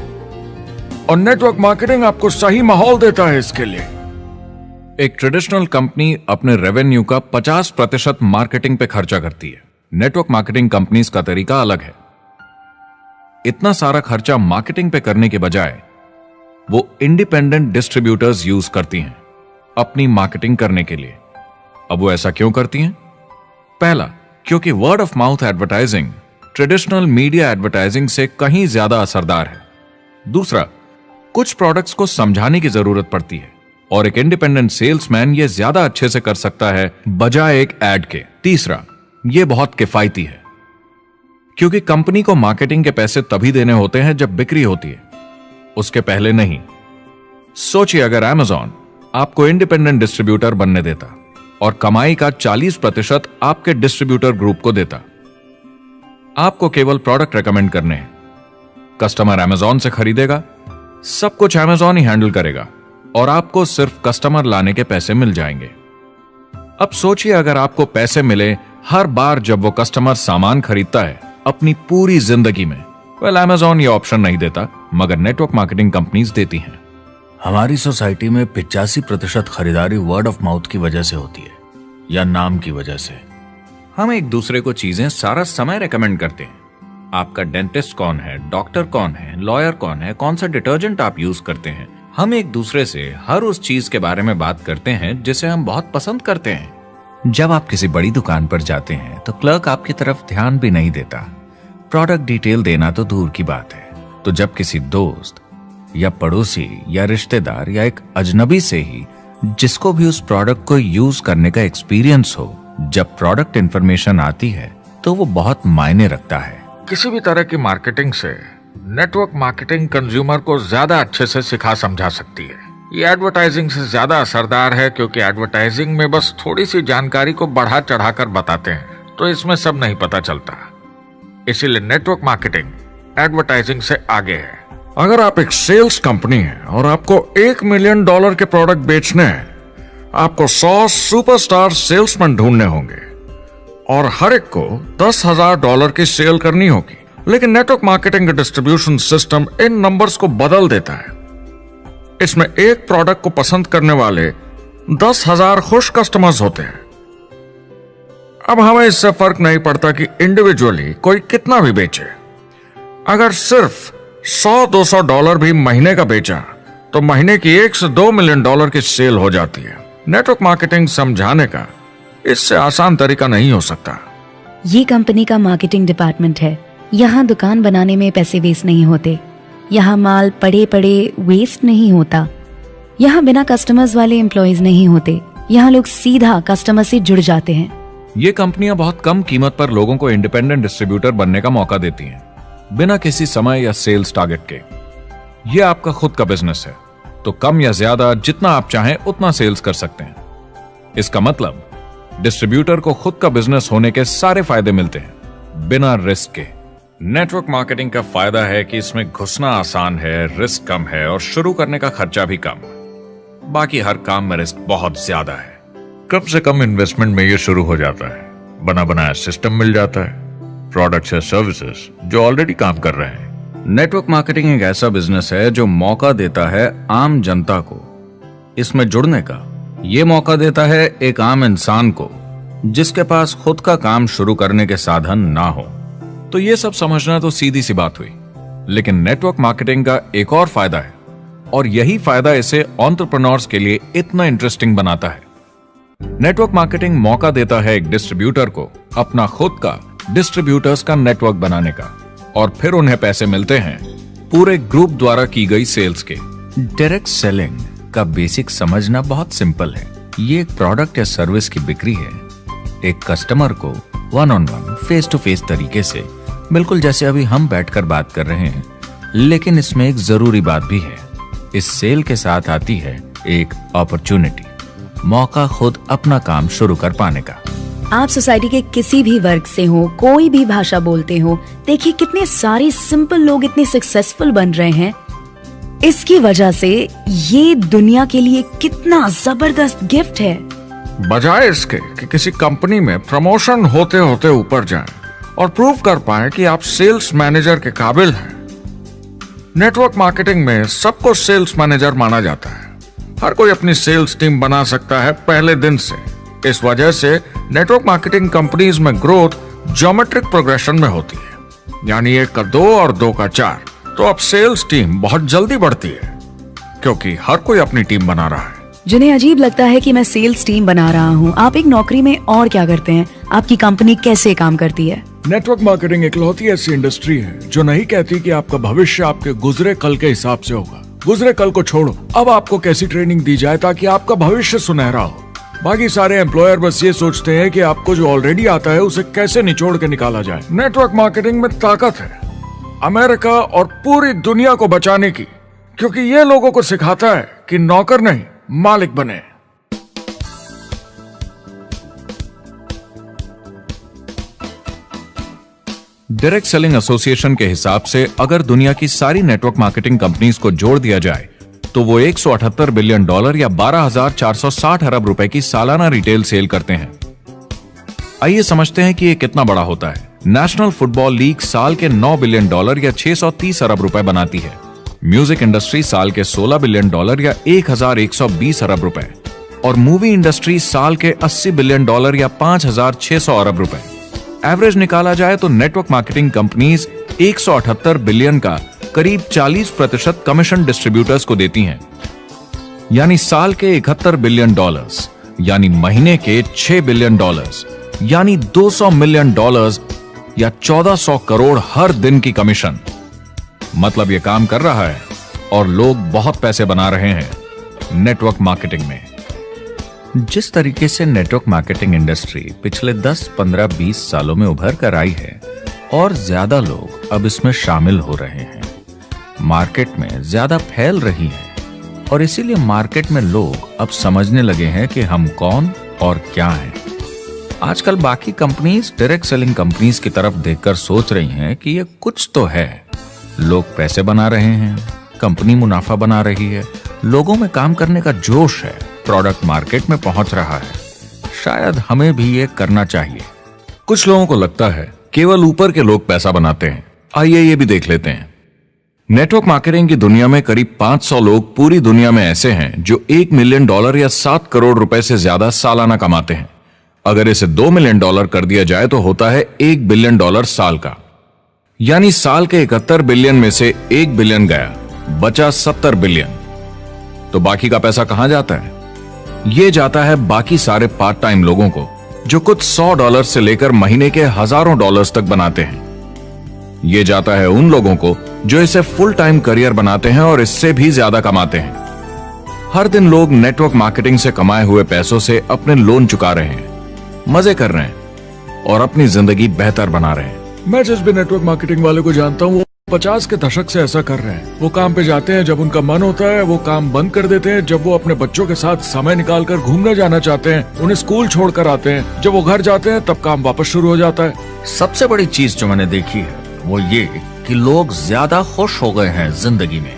और नेटवर्क मार्केटिंग आपको सही माहौल देता है इसके लिए। एक ट्रेडिशनल कंपनी अपने रेवेन्यू का 50% मार्केटिंग पे खर्चा करती है। नेटवर्क मार्केटिंग कंपनीज का तरीका अलग है। इतना सारा खर्चा मार्केटिंग पे करने के बजाय वो इंडिपेंडेंट डिस्ट्रीब्यूटर्स यूज करती हैं अपनी मार्केटिंग करने के लिए। अब वो ऐसा क्यों करती हैं? पहला, क्योंकि word of mouth advertising traditional media advertising से कहीं ज्यादा असरदार है। दूसरा, कुछ प्रोडक्ट्स को समझाने की जरूरत पड़ती है और एक इंडिपेंडेंट सेल्समैन ये ज्यादा अच्छे से कर सकता है बजाय एक एड के। तीसरा, ये बहुत किफायती है क्योंकि कंपनी को मार्केटिंग के पैसे तभी देने होते हैं जब बिक्री होती है, उसके पहले नहीं। सोचिए अगर Amazon आपको इंडिपेंडेंट डिस्ट्रीब्यूटर बनने देता और कमाई का 40% आपके डिस्ट्रीब्यूटर ग्रुप को देता। आपको केवल प्रोडक्ट रेकमेंड करने हैं, कस्टमर Amazon से खरीदेगा, सब कुछ Amazon ही हैंडल करेगा और आपको सिर्फ कस्टमर लाने के पैसे मिल जाएंगे। अब सोचिए अगर आपको पैसे मिले हर बार जब वो कस्टमर सामान खरीदता है अपनी पूरी जिंदगी में। वेल, Amazon ये ऑप्शन नहीं देता, मगर नेटवर्क मार्केटिंग कंपनीज देती हैं। हमारी सोसाइटी में 85% खरीदारी वर्ड ऑफ माउथ की वजह से होती है या नाम की वजह से। हम एक दूसरे को चीजें सारा समय रेकमेंड करते हैं। आपका डेंटिस्ट कौन है, डॉक्टर कौन है, लॉयर कौन है, कौन सा डिटर्जेंट आप यूज करते हैं। हम एक दूसरे से हर उस चीज के बारे में बात करते हैं जिसे हम बहुत पसंद करते हैं। जब आप किसी बड़ी दुकान पर जाते हैं तो क्लर्क आपकी तरफ ध्यान भी नहीं देता, प्रोडक्ट डिटेल देना तो दूर की बात है। तो जब किसी दोस्त या पड़ोसी या रिश्तेदार या एक अजनबी से ही जिसको भी उस प्रोडक्ट को यूज करने का एक्सपीरियंस हो, जब प्रोडक्ट इंफॉर्मेशन आती है तो वो बहुत मायने रखता है। किसी भी तरह की मार्केटिंग से नेटवर्क मार्केटिंग कंज्यूमर को ज्यादा अच्छे से सिखा समझा सकती है। ये एडवर्टाइजिंग से ज्यादा असरदार है क्योंकि एडवर्टाइजिंग में बस थोड़ी सी जानकारी को बढ़ा चढ़ाकर बताते हैं, तो इसमें सब नहीं पता चलता। इसीलिए नेटवर्क मार्केटिंग एडवर्टाइजिंग से आगे है। अगर आप एक सेल्स कंपनी है और आपको $1 मिलियन के प्रोडक्ट बेचने हैं, आपको 100 सुपरस्टार सेल्समैन ढूंढने होंगे और हर एक को $10,000 की सेल करनी होगी। लेकिन नेटवर्क मार्केटिंग का डिस्ट्रीब्यूशन सिस्टम इन नंबर्स को बदल देता है। इसमें एक प्रोडक्ट को पसंद करने वाले 10,000 खुश कस्टमर्स होते हैं। अब हमें इससे फर्क नहीं पड़ता कि इंडिविजुअली कोई कितना भी बेचे। अगर सिर्फ $100-200 भी महीने का बेचा तो महीने की $1 से $2 मिलियन की सेल हो जाती है। नेटवर्क मार्केटिंग समझाने का इससे आसान तरीका नहीं हो सकता। ये कंपनी का मार्केटिंग डिपार्टमेंट है। यहाँ दुकान बनाने में पैसे वेस्ट नहीं होते, यहाँ माल पड़े पड़े वेस्ट नहीं होता, यहाँ बिना कस्टमर्स वाले एम्प्लॉयज नहीं होते, यहाँ लोग सीधा कस्टमर से जुड़ जाते हैं। ये कंपनियां बहुत कम कीमत पर लोगों को इंडिपेंडेंट डिस्ट्रीब्यूटर बनने का मौका देती हैं, बिना किसी समय या सेल्स टारगेट के। ये आपका खुद का बिजनेस है, तो कम या ज्यादा जितना आप चाहें उतना सेल्स कर सकते हैं। इसका मतलब डिस्ट्रीब्यूटर को खुद का बिजनेस होने के सारे फायदे मिलते हैं बिना रिस्क के। नेटवर्क मार्केटिंग का फायदा है कि इसमें घुसना आसान है, रिस्क कम है और शुरू करने का खर्चा भी कम। बाकी हर काम में रिस्क बहुत ज्यादा है। कम से कम इन्वेस्टमेंट में ये शुरू हो जाता है, बना बनाया सिस्टम मिल जाता है, प्रोडक्ट्स या सर्विसेज जो ऑलरेडी काम कर रहे हैं। नेटवर्क मार्केटिंग एक ऐसा बिजनेस है जो मौका देता है आम जनता को इसमें जुड़ने का। ये मौका देता है एक आम इंसान को जिसके पास खुद का काम शुरू करने के साधन ना हो। तो ये सब समझना तो सीधी सी बात हुई, लेकिन नेटवर्क मार्केटिंग का एक और फायदा है और यही फायदा इसे एंटरप्रेन्योर्स के लिए इतना इंटरेस्टिंग बनाता है। नेटवर्क मार्केटिंग मौका देता है एक डिस्ट्रीब्यूटर को अपना खुद का डिस्ट्रीब्यूटर्स का नेटवर्क बनाने का, और फिर उन्हें पैसे मिलते हैं पूरे ग्रुप द्वारा की गई सेल्स के। डायरेक्ट सेलिंग का बेसिक समझना बहुत सिंपल है। ये एक प्रोडक्ट या सर्विस की बिक्री है एक कस्टमर को one on one, face to face तरीके से, बिल्कुल जैसे अभी हम बैठकर बात कर रहे हैं। लेकिन इसमें एक जरूरी बात भी है, इस सेल के साथ आती है एक अपॉर्चुनिटी, मौका खुद अपना काम शुरू कर पाने का। आप सोसाइटी के किसी भी वर्ग से हो, कोई भी भाषा बोलते हो, देखिए कितने सारे सिंपल लोग इतने सक्सेसफुल बन रहे हैं इसकी वजह से ये दुनिया के लिए कितना जबरदस्त गिफ्ट है। बजाय इसके कि किसी कंपनी में प्रमोशन होते होते ऊपर जाएं और प्रूव कर पाएं कि आप सेल्स मैनेजर के काबिल हैं, नेटवर्क मार्केटिंग में सबको सेल्स मैनेजर माना जाता है। हर कोई अपनी सेल्स टीम बना सकता है पहले दिन से। इस वजह से नेटवर्क मार्केटिंग कंपनीज में ग्रोथ ज्योमेट्रिक प्रोग्रेशन में होती है, यानी 1 का 2 और 2 का 4। तो अब सेल्स टीम बहुत जल्दी बढ़ती है क्योंकि हर कोई अपनी टीम बना रहा है। जिन्हें अजीब लगता है कि मैं सेल्स टीम बना रहा हूँ, आप एक नौकरी में और क्या करते हैं? आपकी कंपनी कैसे काम करती है? नेटवर्क मार्केटिंग इकलौती ऐसी इंडस्ट्री है जो नहीं कहती कि आपका भविष्य आपके गुजरे कल के हिसाब से होगा। गुजरे कल को छोड़ो, अब आपको कैसी ट्रेनिंग दी जाए ताकि आपका भविष्य सुनहरा हो। बाकी सारे एम्प्लॉयर बस ये सोचते हैं कि आपको जो ऑलरेडी आता है उसे कैसे निचोड़ के निकाला जाए। नेटवर्क मार्केटिंग में ताकत है अमेरिका और पूरी दुनिया को बचाने की, क्योंकि ये लोगों को सिखाता है कि नौकर नहीं मालिक बने। डायरेक्ट सेलिंग एसोसिएशन के हिसाब से अगर दुनिया की सारी नेटवर्क मार्केटिंग कंपनीज को जोड़ दिया जाए तो वो $178 बिलियन या 12,460 अरब रुपए की सालाना रिटेल सेल करते हैं। आइए समझते हैं कि ये कितना बड़ा होता है। नेशनल फुटबॉल लीग साल के $9 बिलियन या 630 अरब रुपए बनाती है। म्यूजिक इंडस्ट्री साल के $16 बिलियन या 1,120 अरब रुपए, और मूवी इंडस्ट्री साल के $80 बिलियन या 5,600 अरब रुपए। एवरेज निकाला जाए तो नेटवर्क मार्केटिंग कंपनीज 178 बिलियन का करीब 40% कमीशन डिस्ट्रीब्यूटर्स को देती हैं, यानी साल के $71 बिलियन, यानी महीने के $6 बिलियन, यानी $200 मिलियन या 1400 करोड़ हर दिन की कमीशन। मतलब ये काम कर रहा है और लोग बहुत पैसे बना रहे हैं नेटवर्क मार्केटिंग में। जिस तरीके से नेटवर्क मार्केटिंग इंडस्ट्री पिछले 10, 15, 20 सालों में उभर कर आई है और ज्यादा लोग अब इसमें शामिल हो रहे हैं, मार्केट में ज्यादा फैल रही है और इसीलिए मार्केट में लोग अब समझने लगे हैं कि हम कौन और क्या हैं। आजकल बाकी कंपनीज डायरेक्ट सेलिंग कंपनीज की तरफ देखकर सोच रही हैं कि ये कुछ तो है। लोग पैसे बना रहे हैं, कंपनी मुनाफा बना रही है, लोगों में काम करने का जोश है, प्रोडक्ट मार्केट में पहुंच रहा है, शायद हमें भी ये करना चाहिए। कुछ लोगों को लगता है केवल ऊपर के लोग पैसा बनाते हैं। आइए ये भी देख लेते हैं। नेटवर्क मार्केटिंग की दुनिया में करीब 500 लोग पूरी दुनिया में ऐसे हैं जो $1 मिलियन या 7 करोड़ रुपए से ज्यादा सालाना कमाते हैं। अगर इसे $2 मिलियन कर दिया जाए तो होता है $1 बिलियन साल का, यानी साल के 71 बिलियन में से 1 बिलियन गया, बचा 70 बिलियन। तो बाकी का पैसा कहां जाता है? ये जाता है बाकी सारे पार्ट टाइम लोगों को जो कुछ $100 से लेकर महीने के हजारों डॉलर्स तक बनाते हैं। ये जाता है उन लोगों को जो इसे फुल टाइम करियर बनाते हैं और इससे भी ज्यादा कमाते हैं। हर दिन लोग नेटवर्क मार्केटिंग से कमाए हुए पैसों से अपने लोन चुका रहे हैं, मजे कर रहे हैं और अपनी जिंदगी बेहतर बना रहे हैं। मैं जिस भी नेटवर्क मार्केटिंग वाले को जानता हूँ वो 50 के दशक से ऐसा कर रहे हैं। वो काम पे जाते हैं जब उनका मन होता है, वो काम बंद कर देते हैं जब वो अपने बच्चों के साथ समय निकालकर घूमने जाना चाहते हैं, उन्हें स्कूल छोड़कर आते हैं, जब वो घर जाते हैं तब काम वापस शुरू हो जाता है। सबसे बड़ी चीज जो मैंने देखी है वो ये कि लोग ज्यादा खुश हो गए हैं जिंदगी में।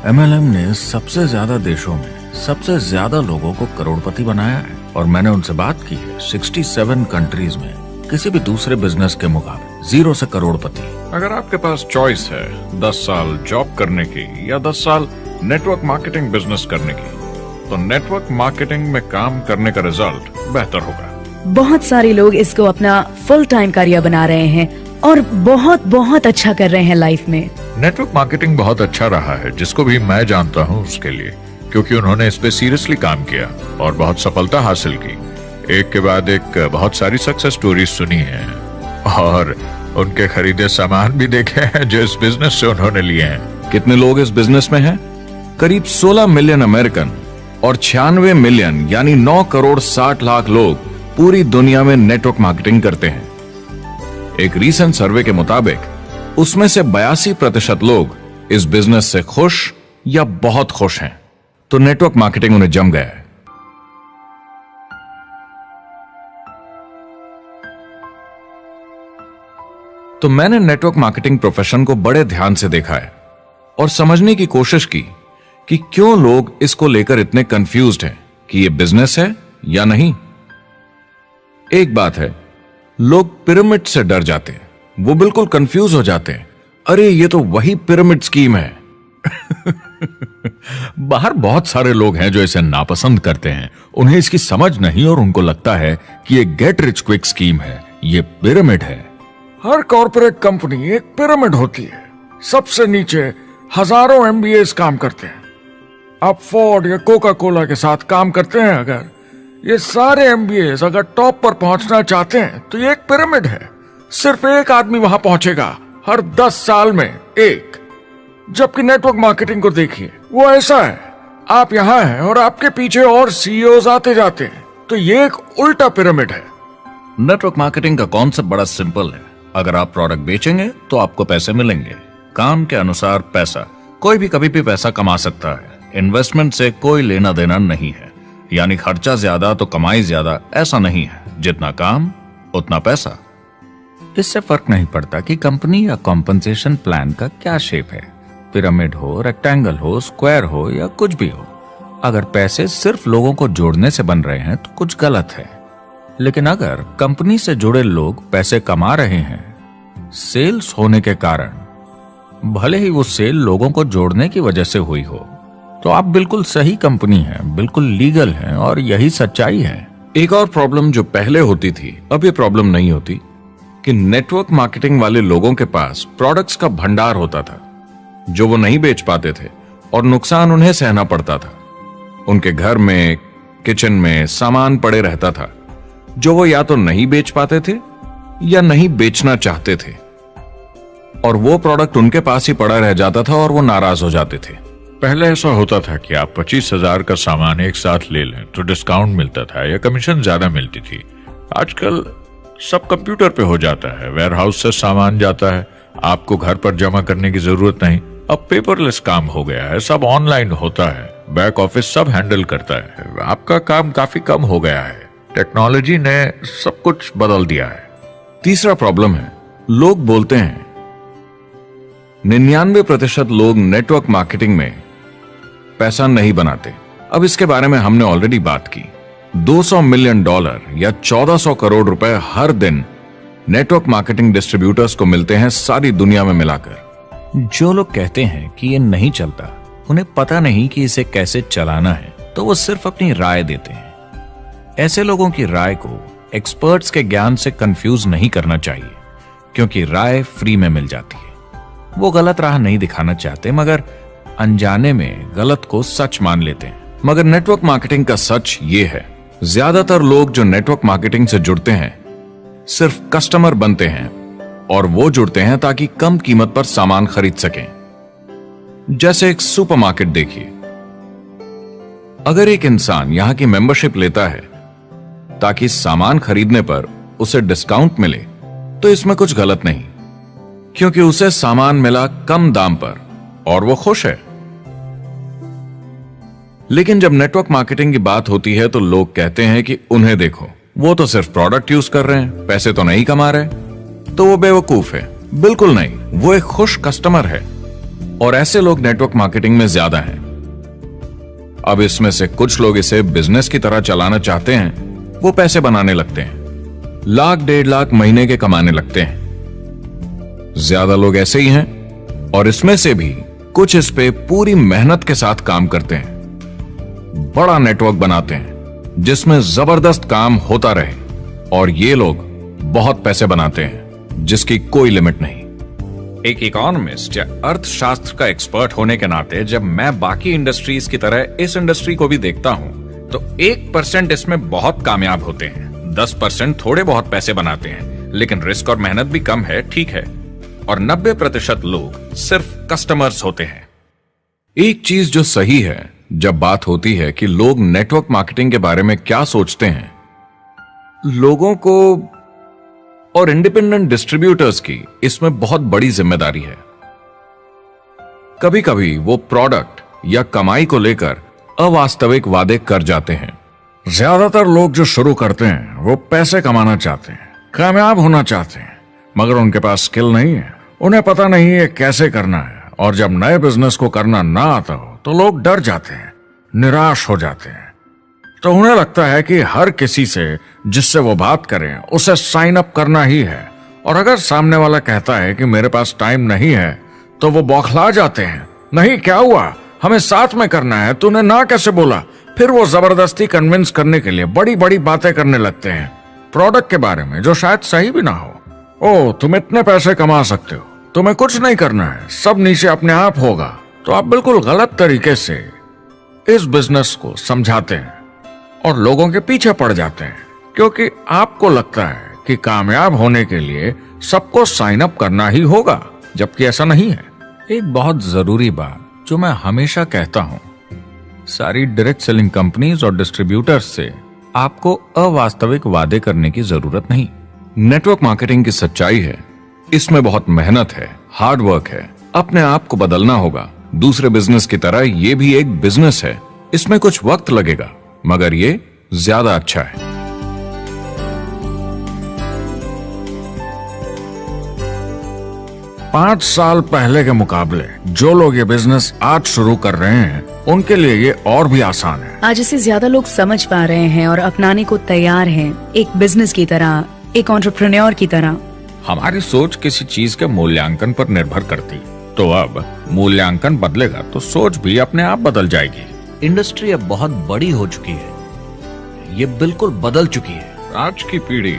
MLM ने सबसे ज्यादा देशों में सबसे ज्यादा लोगों को करोड़पति बनाया है और मैंने उनसे बात की है 67 कंट्रीज में किसी भी दूसरे बिजनेस के मुकाबले 0 से करोड़पति। अगर आपके पास चॉइस है 10 साल जॉब करने की या 10 साल नेटवर्क मार्केटिंग बिजनेस करने की, तो नेटवर्क मार्केटिंग में काम करने का रिजल्ट बेहतर होगा। बहुत सारे लोग इसको अपना फुल टाइम करियर बना रहे हैं और बहुत बहुत अच्छा कर रहे हैं लाइफ में। नेटवर्क मार्केटिंग बहुत अच्छा रहा है, जिसको भी मैं जानता हूँ उसके लिए, क्योंकि उन्होंने इस पे सीरियसली काम किया और बहुत सफलता हासिल की। एक के बाद एक बहुत सारी सक्सेस स्टोरीज सुनी है और उनके खरीदे सामान भी देखे हैं जो इस बिजनेस से उन्होंने लिए हैं। कितने लोग इस बिजनेस में हैं? करीब 16 मिलियन अमेरिकन और 96 मिलियन यानी 9 करोड़ 60 लाख लोग पूरी दुनिया में नेटवर्क मार्केटिंग करते हैं। एक रीसेंट सर्वे के मुताबिक उसमें से 82% लोग इस बिजनेस से खुश या बहुत खुश हैं। तो नेटवर्क मार्केटिंग उन्हें जम गया है। तो मैंने नेटवर्क मार्केटिंग प्रोफेशन को बड़े ध्यान से देखा है और समझने की कोशिश की कि क्यों लोग इसको लेकर इतने कंफ्यूज्ड हैं कि ये बिजनेस है या नहीं। एक बात है, लोग पिरामिड से डर जाते हैं, वो बिल्कुल कंफ्यूज हो जाते हैं, अरे ये तो वही पिरामिड स्कीम है। बाहर बहुत सारे लोग हैं जो इसे नापसंद करते हैं, उन्हें इसकी समझ नहीं और उनको लगता है कि ये गेट रिच क्विक स्कीम है, ये पिरामिड है। हर कॉर्पोरेट कंपनी एक पिरामिड होती है। सबसे नीचे हजारों एमबीएस काम करते हैं। आप फोर्ड या कोका कोला के साथ काम करते हैं, अगर ये सारे एमबीएस अगर टॉप पर पहुंचना चाहते हैं तो ये एक पिरामिड है। सिर्फ एक आदमी वहां पहुंचेगा हर 10 साल में एक। जबकि नेटवर्क मार्केटिंग को देखिए, वो ऐसा है, आप यहां हैं और आपके पीछे और सीईओज आते जाते हैं, तो ये एक उल्टा पिरामिड है। नेटवर्क मार्केटिंग का कॉन्सेप्ट बड़ा सिंपल है। अगर आप प्रोडक्ट बेचेंगे तो आपको पैसे मिलेंगे, काम के अनुसार पैसा। कोई भी कभी भी पैसा कमा सकता है, इन्वेस्टमेंट से कोई लेना देना नहीं है। यानी खर्चा ज्यादा तो कमाई ज्यादा, ऐसा नहीं है। जितना काम उतना पैसा। इससे फर्क नहीं पड़ता कि कंपनी या कॉम्पनसेशन प्लान का क्या शेप है, पिरामिड हो, रेक्टेंगल हो, स्क्वायर हो या कुछ भी हो। अगर पैसे सिर्फ लोगों को जोड़ने से बन रहे हैं तो कुछ गलत है। लेकिन अगर कंपनी से जुड़े लोग पैसे कमा रहे हैं सेल्स होने के कारण, भले ही वो सेल लोगों को जोड़ने की वजह से हुई हो, तो आप बिल्कुल सही कंपनी है, बिल्कुल लीगल है और यही सच्चाई है। एक और प्रॉब्लम जो पहले होती थी, अब ये प्रॉब्लम नहीं होती कि नेटवर्क मार्केटिंग वाले लोगों के पास प्रोडक्ट्स का भंडार होता था जो वो नहीं बेच पाते थे और नुकसान उन्हें सहना पड़ता था। उनके घर में, किचन में सामान पड़े रहता था जो वो या तो नहीं बेच पाते थे या नहीं बेचना चाहते थे, और वो प्रोडक्ट उनके पास ही पड़ा रह जाता था और वो नाराज हो जाते थे। पहले ऐसा होता था कि आप 25,000 का सामान एक साथ ले लें तो डिस्काउंट मिलता था या कमीशन ज्यादा मिलती थी। आजकल सब कंप्यूटर पे हो जाता है, वेयरहाउस से सामान जाता है, आपको घर पर जमा करने की जरूरत नहीं। अब पेपरलेस काम हो गया है, सब ऑनलाइन होता है, बैक ऑफिस सब हैंडल करता है, आपका काम काफी कम हो गया है। टेक्नोलॉजी ने सब कुछ बदल दिया है। तीसरा प्रॉब्लम है, लोग बोलते हैं 99% लोग नेटवर्क मार्केटिंग में पैसा नहीं बनाते। अब इसके बारे में हमने ऑलरेडी बात की। $200 मिलियन या 1400 करोड़ रुपए हर दिन नेटवर्क मार्केटिंग डिस्ट्रीब्यूटर्स को मिलते हैं सारी दुनिया में मिलाकर। जो लोग कहते हैं कि ये नहीं चलता, उन्हें पता नहीं कि इसे कैसे चलाना है, तो वो सिर्फ अपनी राय देते हैं। ऐसे लोगों की राय को एक्सपर्ट्स के ज्ञान से कंफ्यूज नहीं करना चाहिए, क्योंकि राय फ्री में मिल जाती है। वो गलत राह नहीं दिखाना चाहते, मगर अनजाने में गलत को सच मान लेते हैं। मगर नेटवर्क मार्केटिंग का सच ये है, ज्यादातर लोग जो नेटवर्क मार्केटिंग से जुड़ते हैं सिर्फ कस्टमर बनते हैं, और वो जुड़ते हैं ताकि कम कीमत पर सामान खरीद सकें। जैसे एक सुपरमार्केट देखिए, अगर एक इंसान यहां की मेंबरशिप लेता है ताकि सामान खरीदने पर उसे डिस्काउंट मिले, तो इसमें कुछ गलत नहीं, क्योंकि उसे सामान मिला कम दाम पर और वो खुश है। लेकिन जब नेटवर्क मार्केटिंग की बात होती है तो लोग कहते हैं कि उन्हें देखो, वो तो सिर्फ प्रोडक्ट यूज कर रहे हैं, पैसे तो नहीं कमा रहे, तो वो बेवकूफ है। बिल्कुल नहीं, वो एक खुश कस्टमर है, और ऐसे लोग नेटवर्क मार्केटिंग में ज्यादा हैं। अब इसमें से कुछ लोग इसे बिजनेस की तरह चलाना चाहते हैं, वो पैसे बनाने लगते हैं, लाख 1.5 लाख महीने के कमाने लगते हैं। ज्यादा लोग ऐसे ही हैं, और इसमें से भी कुछ इस पे पूरी मेहनत के साथ काम करते हैं, बड़ा नेटवर्क बनाते हैं जिसमें जबरदस्त काम होता रहे, और ये लोग बहुत पैसे बनाते हैं जिसकी कोई लिमिट नहीं। एक इकोनॉमिस्ट या अर्थशास्त्र का एक्सपर्ट होने के नाते जब मैं बाकी इंडस्ट्रीज की तरह इस इंडस्ट्री को भी देखता हूं, तो 1% इसमें बहुत कामयाब होते हैं, 10% थोड़े बहुत पैसे बनाते हैं, लेकिन रिस्क और मेहनत भी कम है, ठीक है, और 90% लोग सिर्फ कस्टमर्स होते हैं। एक चीज जो सही है जब बात होती है कि लोग नेटवर्क मार्केटिंग के बारे में क्या सोचते हैं, लोगों को और इंडिपेंडेंट डिस्ट्रीब्यूटर्स की इसमें बहुत बड़ी जिम्मेदारी है। कभी कभी वो प्रोडक्ट या कमाई को लेकर अवास्तविक वादे कर जाते हैं। ज्यादातर लोग जो शुरू करते हैं वो पैसे कमाना चाहते हैं, कामयाब होना चाहते हैं, मगर उनके पास स्किल नहीं है, उन्हें पता नहीं है कैसे करना है, और जब नए बिजनेस को करना ना आता हो तो लोग डर जाते हैं, निराश हो जाते हैं। तो उन्हें लगता है कि हर किसी से जिससे वो बात करें उसे साइन अप करना ही है, और अगर सामने वाला कहता है कि मेरे पास टाइम नहीं है तो वो बौखला जाते हैं। नहीं, क्या हुआ, हमें साथ में करना है, तूने ना कैसे बोला। फिर वो जबरदस्ती कन्विंस करने के लिए बड़ी बड़ी बातें करने लगते हैं प्रोडक्ट के बारे में, जो शायद सही भी ना हो। ओ, तुम इतने पैसे कमा सकते हो, तुम्हें कुछ नहीं करना है, सब नीचे अपने आप होगा। तो आप बिल्कुल गलत तरीके से इस बिजनेस को समझाते हैं और लोगों के पीछे पड़ जाते हैं, क्योंकि आपको लगता है कि कामयाब होने के लिए सबको साइन अप करना ही होगा, जबकि ऐसा नहीं है। एक बहुत जरूरी बात जो मैं हमेशा कहता हूं, सारी डायरेक्ट सेलिंग कंपनीज और डिस्ट्रीब्यूटर्स से आपको अवास्तविक वादे करने की जरूरत नहीं। नेटवर्क मार्केटिंग की सच्चाई है, इसमें बहुत मेहनत है, हार्ड वर्क है, अपने आप को बदलना होगा। दूसरे बिजनेस की तरह ये भी एक बिजनेस है, इसमें कुछ वक्त लगेगा, मगर ये ज्यादा अच्छा है। 5 साल पहले के मुकाबले जो लोग ये बिजनेस आज शुरू कर रहे हैं उनके लिए ये और भी आसान है। आज इसे ज्यादा लोग समझ पा रहे हैं और अपनाने को तैयार हैं, एक बिजनेस की तरह, एक एंटरप्रेन्योर की तरह। हमारी सोच किसी चीज के मूल्यांकन पर निर्भर करती, तो अब मूल्यांकन बदलेगा तो सोच भी अपने आप बदल जाएगी। इंडस्ट्री अब बहुत बड़ी हो चुकी है, ये बिल्कुल बदल चुकी है। आज की पीढ़ी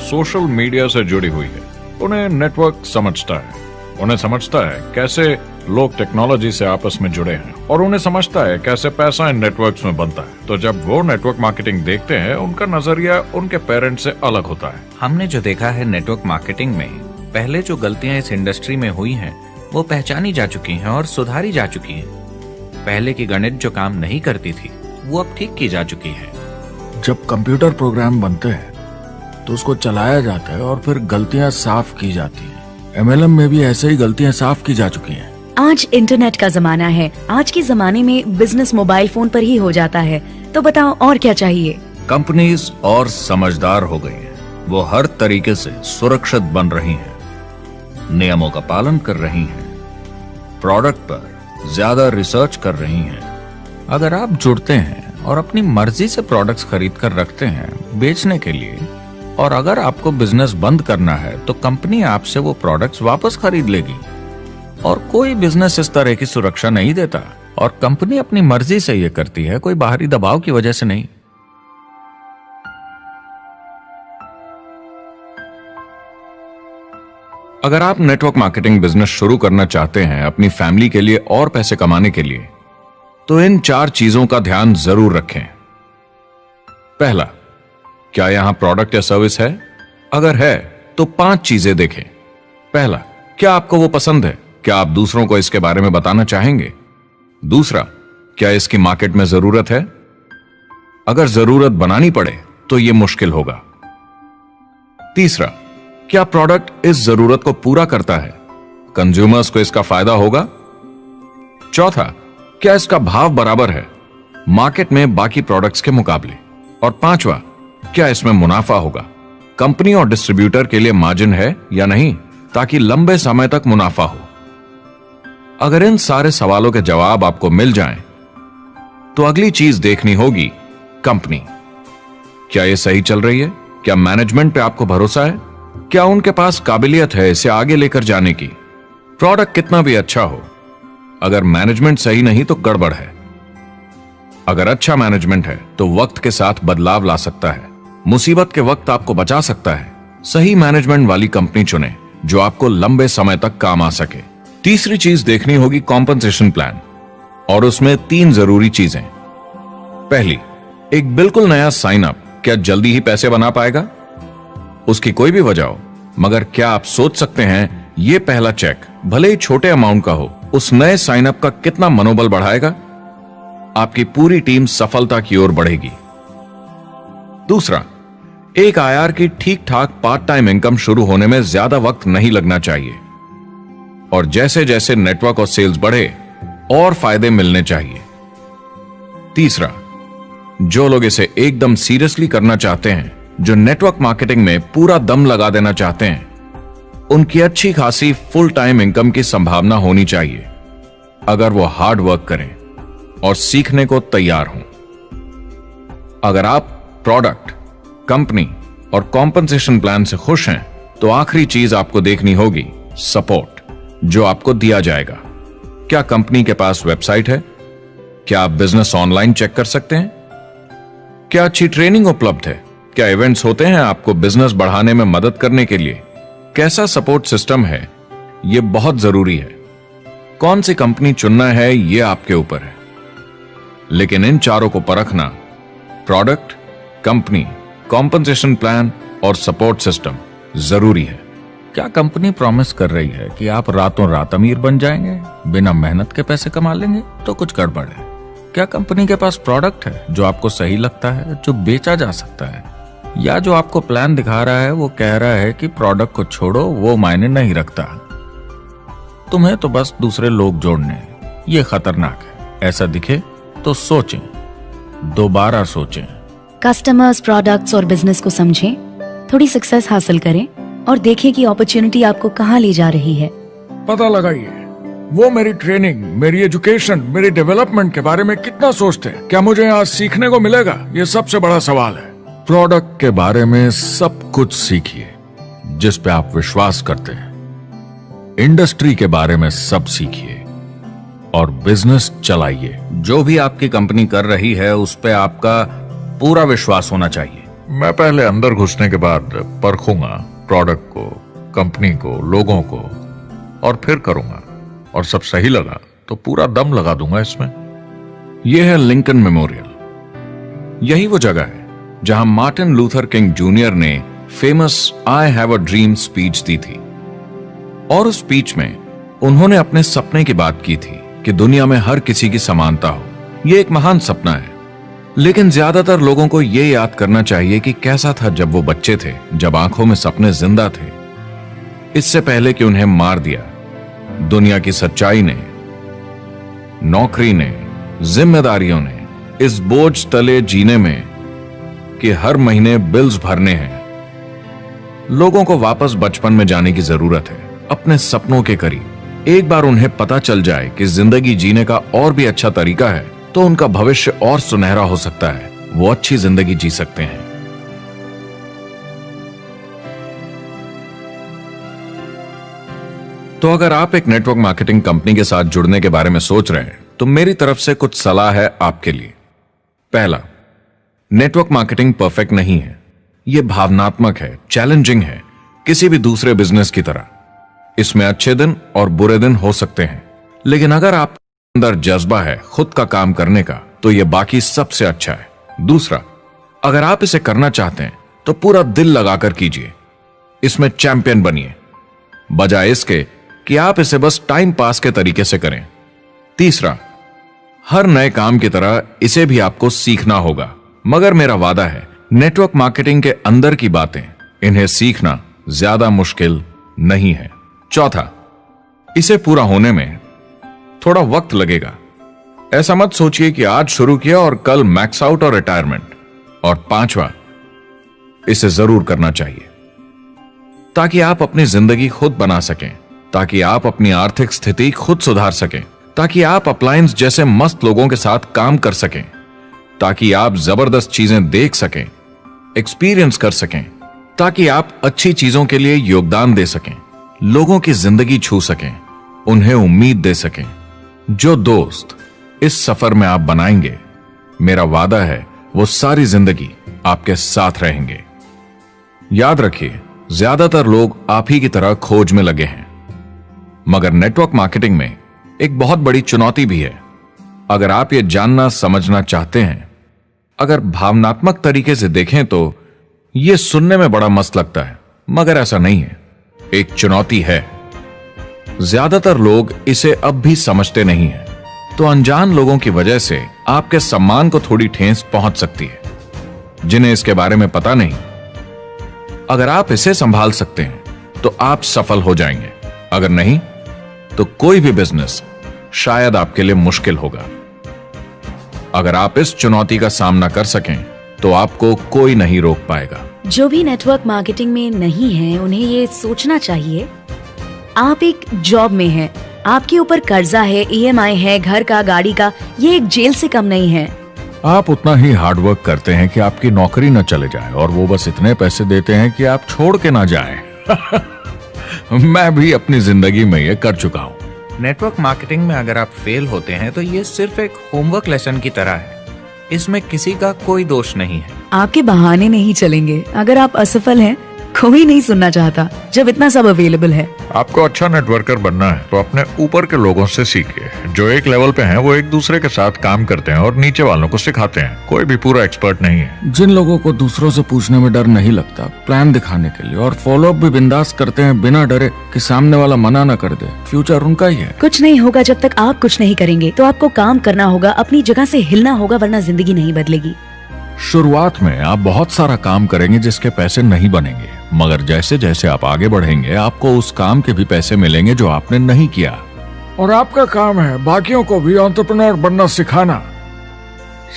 सोशल मीडिया से जुड़ी हुई है, उन्हें नेटवर्क समझता है, उन्हें समझता है कैसे लोग टेक्नोलॉजी से आपस में जुड़े हैं, और उन्हें समझता है कैसे पैसा इन नेटवर्क्स में बनता है। तो जब वो नेटवर्क मार्केटिंग देखते हैं, उनका नजरिया उनके पेरेंट्स से अलग होता है। हमने जो देखा है नेटवर्क मार्केटिंग में, पहले जो गलतियां इस इंडस्ट्री में हुई हैं वो पहचानी जा चुकी हैं और सुधारी जा चुकी हैं। पहले की गणित जो काम नहीं करती थी वो अब ठीक की जा चुकी है। जब कंप्यूटर प्रोग्राम बनते हैं तो उसको चलाया जाता है और फिर गलतियां साफ की जाती हैं। MLM में भी ऐसे ही गलतियां साफ की जा चुकी हैं। आज इंटरनेट का जमाना है, आज के जमाने में बिजनेस मोबाइल फोन पर ही हो जाता है, तो बताओ और क्या चाहिए। कंपनीज और समझदार हो गई हैं, वो हर तरीके से सुरक्षित बन रही हैं, नियमों का पालन कर रही हैं, प्रोडक्ट पर ज्यादा रिसर्च कर रही हैं। अगर आप जुड़ते हैं और अपनी मर्जी से प्रोडक्ट्स खरीद कर रखते हैं बेचने के लिए, और अगर आपको बिजनेस बंद करना है तो कंपनी आपसे वो प्रोडक्ट्स वापस खरीद लेगी। और कोई बिजनेस इस तरह की सुरक्षा नहीं देता, और कंपनी अपनी मर्जी से ये करती है, कोई बाहरी दबाव की वजह से नहीं। अगर आप नेटवर्क मार्केटिंग बिजनेस शुरू करना चाहते हैं अपनी फैमिली के लिए और पैसे कमाने के लिए, तो इन 4 चीजों का ध्यान जरूर रखें। पहला, क्या यहां प्रोडक्ट या सर्विस है? अगर है तो 5 चीजें देखें। पहला, क्या आपको वो पसंद है? क्या आप दूसरों को इसके बारे में बताना चाहेंगे? दूसरा, क्या इसकी मार्केट में जरूरत है? अगर जरूरत बनानी पड़े तो यह मुश्किल होगा। तीसरा, क्या प्रोडक्ट इस जरूरत को पूरा करता है? कंज्यूमर्स को इसका फायदा होगा? चौथा, क्या इसका भाव बराबर है मार्केट में बाकी प्रोडक्ट्स के मुकाबले? और पांचवा, क्या इसमें मुनाफा होगा? कंपनी और डिस्ट्रीब्यूटर के लिए मार्जिन है या नहीं, ताकि लंबे समय तक मुनाफा हो। अगर इन सारे सवालों के जवाब आपको मिल जाएं, तो अगली चीज देखनी होगी कंपनी। क्या यह सही चल रही है? क्या मैनेजमेंट पे आपको भरोसा है? क्या उनके पास काबिलियत है इसे आगे लेकर जाने की? प्रोडक्ट कितना भी अच्छा हो, अगर मैनेजमेंट सही नहीं तो गड़बड़ है। अगर अच्छा मैनेजमेंट है तो वक्त के साथ बदलाव ला सकता है, मुसीबत के वक्त आपको बचा सकता है। सही मैनेजमेंट वाली कंपनी चुने जो आपको लंबे समय तक काम आ सके। तीसरी चीज देखनी होगी कॉम्पनसेशन प्लान, और उसमें 3 जरूरी चीजें। पहली, एक बिल्कुल नया साइन अप क्या जल्दी ही पैसे बना पाएगा? उसकी कोई भी वजह हो, मगर क्या आप सोच सकते हैं यह पहला चेक, भले ही छोटे अमाउंट का हो, उस नए साइन अप का कितना मनोबल बढ़ाएगा? आपकी पूरी टीम सफलता की ओर बढ़ेगी। दूसरा, एक IR की ठीक ठाक पार्ट टाइम इनकम शुरू होने में ज्यादा वक्त नहीं लगना चाहिए, और जैसे जैसे नेटवर्क और सेल्स बढ़े और फायदे मिलने चाहिए। तीसरा, जो लोग इसे एकदम सीरियसली करना चाहते हैं, जो नेटवर्क मार्केटिंग में पूरा दम लगा देना चाहते हैं, उनकी अच्छी खासी फुल टाइम इनकम की संभावना होनी चाहिए, अगर वो हार्ड वर्क करें और सीखने को तैयार हूं। अगर आप प्रोडक्ट, कंपनी और कॉम्पनसेशन प्लान से खुश हैं, तो आखिरी चीज आपको देखनी होगी सपोर्ट, जो आपको दिया जाएगा। क्या कंपनी के पास वेबसाइट है? क्या आप बिजनेस ऑनलाइन चेक कर सकते हैं? क्या अच्छी ट्रेनिंग उपलब्ध है? क्या इवेंट्स होते हैं आपको बिजनेस बढ़ाने में मदद करने के लिए? कैसा सपोर्ट सिस्टम है? यह बहुत जरूरी है। कौन सी कंपनी चुनना है, यह आपके ऊपर है, लेकिन इन चारों को परखना, प्रोडक्ट, कंपनी, कॉम्पनसेशन प्लान और सपोर्ट सिस्टम, जरूरी है। क्या कंपनी प्रॉमिस कर रही है कि आप रातों रात अमीर बन जाएंगे, बिना मेहनत के पैसे कमा लेंगे? तो कुछ गड़बड़ है। क्या कंपनी के पास प्रोडक्ट है जो आपको सही लगता है, जो बेचा जा सकता है? या जो आपको प्लान दिखा रहा है वो कह रहा है कि प्रोडक्ट को छोड़ो, वो मायने नहीं रखता, तुम्हें तो बस दूसरे लोग जोड़ने हैं। ये खतरनाक है। ऐसा दिखे तो सोचें, दोबारा सोचें। कस्टमर्स, प्रोडक्ट्स और बिजनेस को समझें, थोड़ी सक्सेस हासिल करें और देखें कि अपॉर्चुनिटी आपको कहां ले जा रही है। पता लगाइए वो मेरी ट्रेनिंग, मेरी एजुकेशन, मेरी डेवलपमेंट के बारे में कितना सोचते हैं। क्या मुझे यहाँ सीखने को मिलेगा? ये सबसे बड़ा सवाल है। प्रोडक्ट के बारे में सब कुछ सीखिए जिस पे आप विश्वास करते हैं। इंडस्ट्री के बारे में सब सीखिए और बिजनेस चलाइए। जो भी आपकी कंपनी कर रही है उस पे आपका पूरा विश्वास होना चाहिए। मैं पहले अंदर घुसने के बाद परखूंगा प्रोडक्ट को, कंपनी को, लोगों को, और फिर करूंगा, और सब सही लगा तो पूरा दम लगा दूंगा इसमें। यह है लिंकन मेमोरियल। यही वो जगह है जहां मार्टिन लूथर किंग जूनियर ने famous I have a dream speech दी थी। और उस स्पीच में उन्होंने अपने सपने की बात की थी कि दुनिया में हर किसी की समानता हो। यह एक महान सपना है, लेकिन ज्यादातर लोगों को यह याद करना चाहिए कि कैसा था जब वो बच्चे थे, जब आंखों में सपने जिंदा थे, इससे पहले कि उन्हें मार दिया दुनिया की सच्चाई ने, नौकरी ने, जिम्मेदारियों ने, इस बोझ तले जीने में कि हर महीने बिल्स भरने हैं। लोगों को वापस बचपन में जाने की जरूरत है, अपने सपनों के करीब। एक बार उन्हें पता चल जाए कि जिंदगी जीने का और भी अच्छा तरीका है, तो उनका भविष्य और सुनहरा हो सकता है। वो अच्छी जिंदगी जी सकते हैं। तो अगर आप एक नेटवर्क मार्केटिंग कंपनी के साथ जुड़ने के बारे में सोच रहे हैं, तो मेरी तरफ से कुछ सलाह है आपके लिए। पहला, नेटवर्क मार्केटिंग परफेक्ट नहीं है। यह भावनात्मक है, चैलेंजिंग है, किसी भी दूसरे बिजनेस की तरह। इसमें अच्छे दिन और बुरे दिन हो सकते हैं, लेकिन अगर आप अंदर जज्बा है खुद का काम करने का, तो यह बाकी सबसे अच्छा है। दूसरा, अगर आप इसे करना चाहते हैं तो पूरा दिल लगाकर कीजिए, इसमें चैंपियन बनिए, बजाय इसके कि आप इसे बस टाइम पास के तरीके से करें। तीसरा, हर नए काम की तरह इसे भी आपको सीखना होगा, मगर मेरा वादा है नेटवर्क मार्केटिंग के अंदर की बातें, इन्हें सीखना ज्यादा मुश्किल नहीं है। चौथा, इसे पूरा होने में थोड़ा वक्त लगेगा। ऐसा मत सोचिए कि आज शुरू किया और कल मैक्स आउट और रिटायरमेंट। और पांचवा, इसे जरूर करना चाहिए ताकि आप अपनी जिंदगी खुद बना सकें, ताकि आप अपनी आर्थिक स्थिति खुद सुधार सकें, ताकि आप अप्लायंस जैसे मस्त लोगों के साथ काम कर सकें, ताकि आप जबरदस्त चीजें देख सकें, एक्सपीरियंस कर सकें, ताकि आप अच्छी चीजों के लिए योगदान दे सकें, लोगों की जिंदगी छू सकें, उन्हें उम्मीद दे सकें। जो दोस्त इस सफर में आप बनाएंगे, मेरा वादा है वो सारी जिंदगी आपके साथ रहेंगे। याद रखिए, ज्यादातर लोग आप ही की तरह खोज में लगे हैं, मगर नेटवर्क मार्केटिंग में एक बहुत बड़ी चुनौती भी है। अगर आप ये जानना समझना चाहते हैं, अगर भावनात्मक तरीके से देखें तो यह सुनने में बड़ा मस्त लगता है, मगर ऐसा नहीं है। एक चुनौती है। ज्यादातर लोग इसे अब भी समझते नहीं हैं, तो अनजान लोगों की वजह से आपके सम्मान को थोड़ी ठेस पहुंच सकती है, जिन्हें इसके बारे में पता नहीं। अगर आप इसे संभाल सकते हैं तो आप सफल हो जाएंगे, अगर नहीं तो कोई भी बिजनेस शायद आपके लिए मुश्किल होगा। अगर आप इस चुनौती का सामना कर सकें तो आपको कोई नहीं रोक पाएगा। जो भी नेटवर्क मार्केटिंग में नहीं है, उन्हें ये सोचना चाहिए, आप एक जॉब में हैं, आपके ऊपर कर्जा है, EMI है, घर का, गाड़ी का, ये एक जेल से कम नहीं है। आप उतना ही हार्डवर्क करते हैं कि आपकी नौकरी न चले जाए, और वो बस इतने पैसे देते हैं कि आप छोड़ के ना जाएं। मैं भी अपनी जिंदगी में ये कर चुका हूँ। नेटवर्क मार्केटिंग में अगर आप फेल होते हैं तो ये सिर्फ एक होमवर्क लेसन की तरह है। इसमें किसी का कोई दोष नहीं है। आपके बहाने नहीं चलेंगे। अगर आप असफल हैं, कोई नहीं सुनना चाहता जब इतना सब अवेलेबल है। आपको अच्छा नेटवर्कर बनना है तो अपने ऊपर के लोगों से सीखिए। जो एक लेवल पे हैं वो एक दूसरे के साथ काम करते हैं और नीचे वालों को सिखाते हैं। कोई भी पूरा एक्सपर्ट नहीं है। जिन लोगों को दूसरों से पूछने में डर नहीं लगता, प्लान दिखाने के लिए और फॉलो अप भी बिंदास करते हैं बिना डरे कि सामने वाला मना न कर दे, फ्यूचर उनका ही है। कुछ नहीं होगा जब तक आप कुछ नहीं करेंगे। तो आपको काम करना होगा, अपनी जगह से हिलना होगा, वरना जिंदगी नहीं बदलेगी। शुरुआत में आप बहुत सारा काम करेंगे जिसके पैसे नहीं बनेंगे, मगर जैसे जैसे आप आगे बढ़ेंगे आपको उस काम के भी पैसे मिलेंगे जो आपने नहीं किया। और आपका काम है बाकियों को भी एंटरप्रेन्योर बनना सिखाना।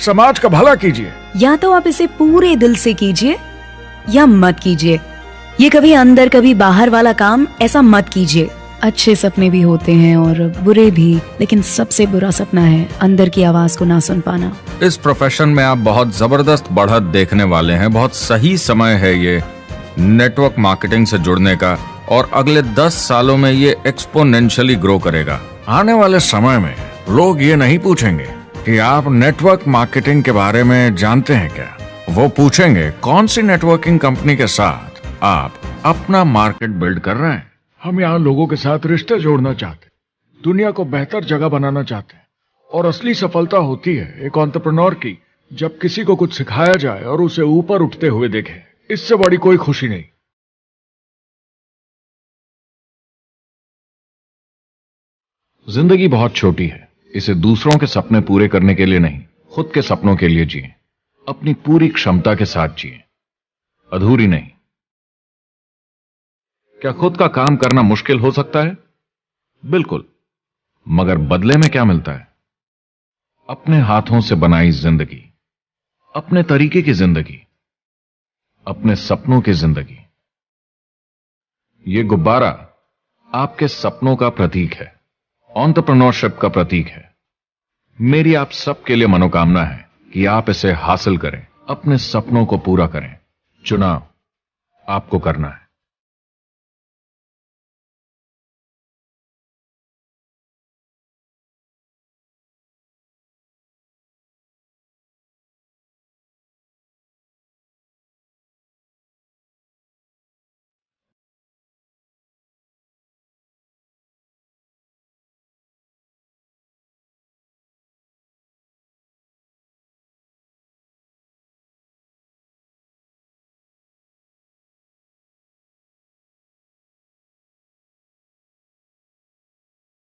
समाज का भला कीजिए। या तो आप इसे पूरे दिल से कीजिए या मत कीजिए। ये कभी अंदर कभी बाहर वाला काम ऐसा मत कीजिए। अच्छे सपने भी होते हैं और बुरे भी, लेकिन सबसे बुरा सपना है अंदर की आवाज को ना सुन पाना। इस प्रोफेशन में आप बहुत जबरदस्त बढ़त देखने वाले हैं। बहुत सही समय है ये नेटवर्क मार्केटिंग से जुड़ने का, और अगले 10 सालों में ये एक्सपोनेंशियली ग्रो करेगा। आने वाले समय में लोग ये नहीं पूछेंगे कि आप नेटवर्क मार्केटिंग के बारे में जानते हैं क्या, वो पूछेंगे कौन सी नेटवर्किंग कंपनी के साथ आप अपना मार्केट बिल्ड कर रहे हैं। हम यहाँ लोगों के साथ रिश्ते जोड़ना चाहते हैं, दुनिया को बेहतर जगह बनाना चाहते हैं। और असली सफलता होती है एक एंटरप्रेन्योर की, जब किसी को कुछ सिखाया जाए और उसे ऊपर उठते हुए देखे। इससे बड़ी कोई खुशी नहीं। जिंदगी बहुत छोटी है, इसे दूसरों के सपने पूरे करने के लिए नहीं, खुद के सपनों के लिए जिए। अपनी पूरी क्षमता के साथ जिए, अधूरी नहीं। क्या खुद का काम करना मुश्किल हो सकता है? बिल्कुल, मगर बदले में क्या मिलता है? अपने हाथों से बनाई जिंदगी, अपने तरीके की जिंदगी, अपने सपनों की जिंदगी। ये गुब्बारा आपके सपनों का प्रतीक है, एंटरप्रेन्योरशिप का प्रतीक है। मेरी आप सबके लिए मनोकामना है कि आप इसे हासिल करें, अपने सपनों को पूरा करें। चुनाव आपको करना है।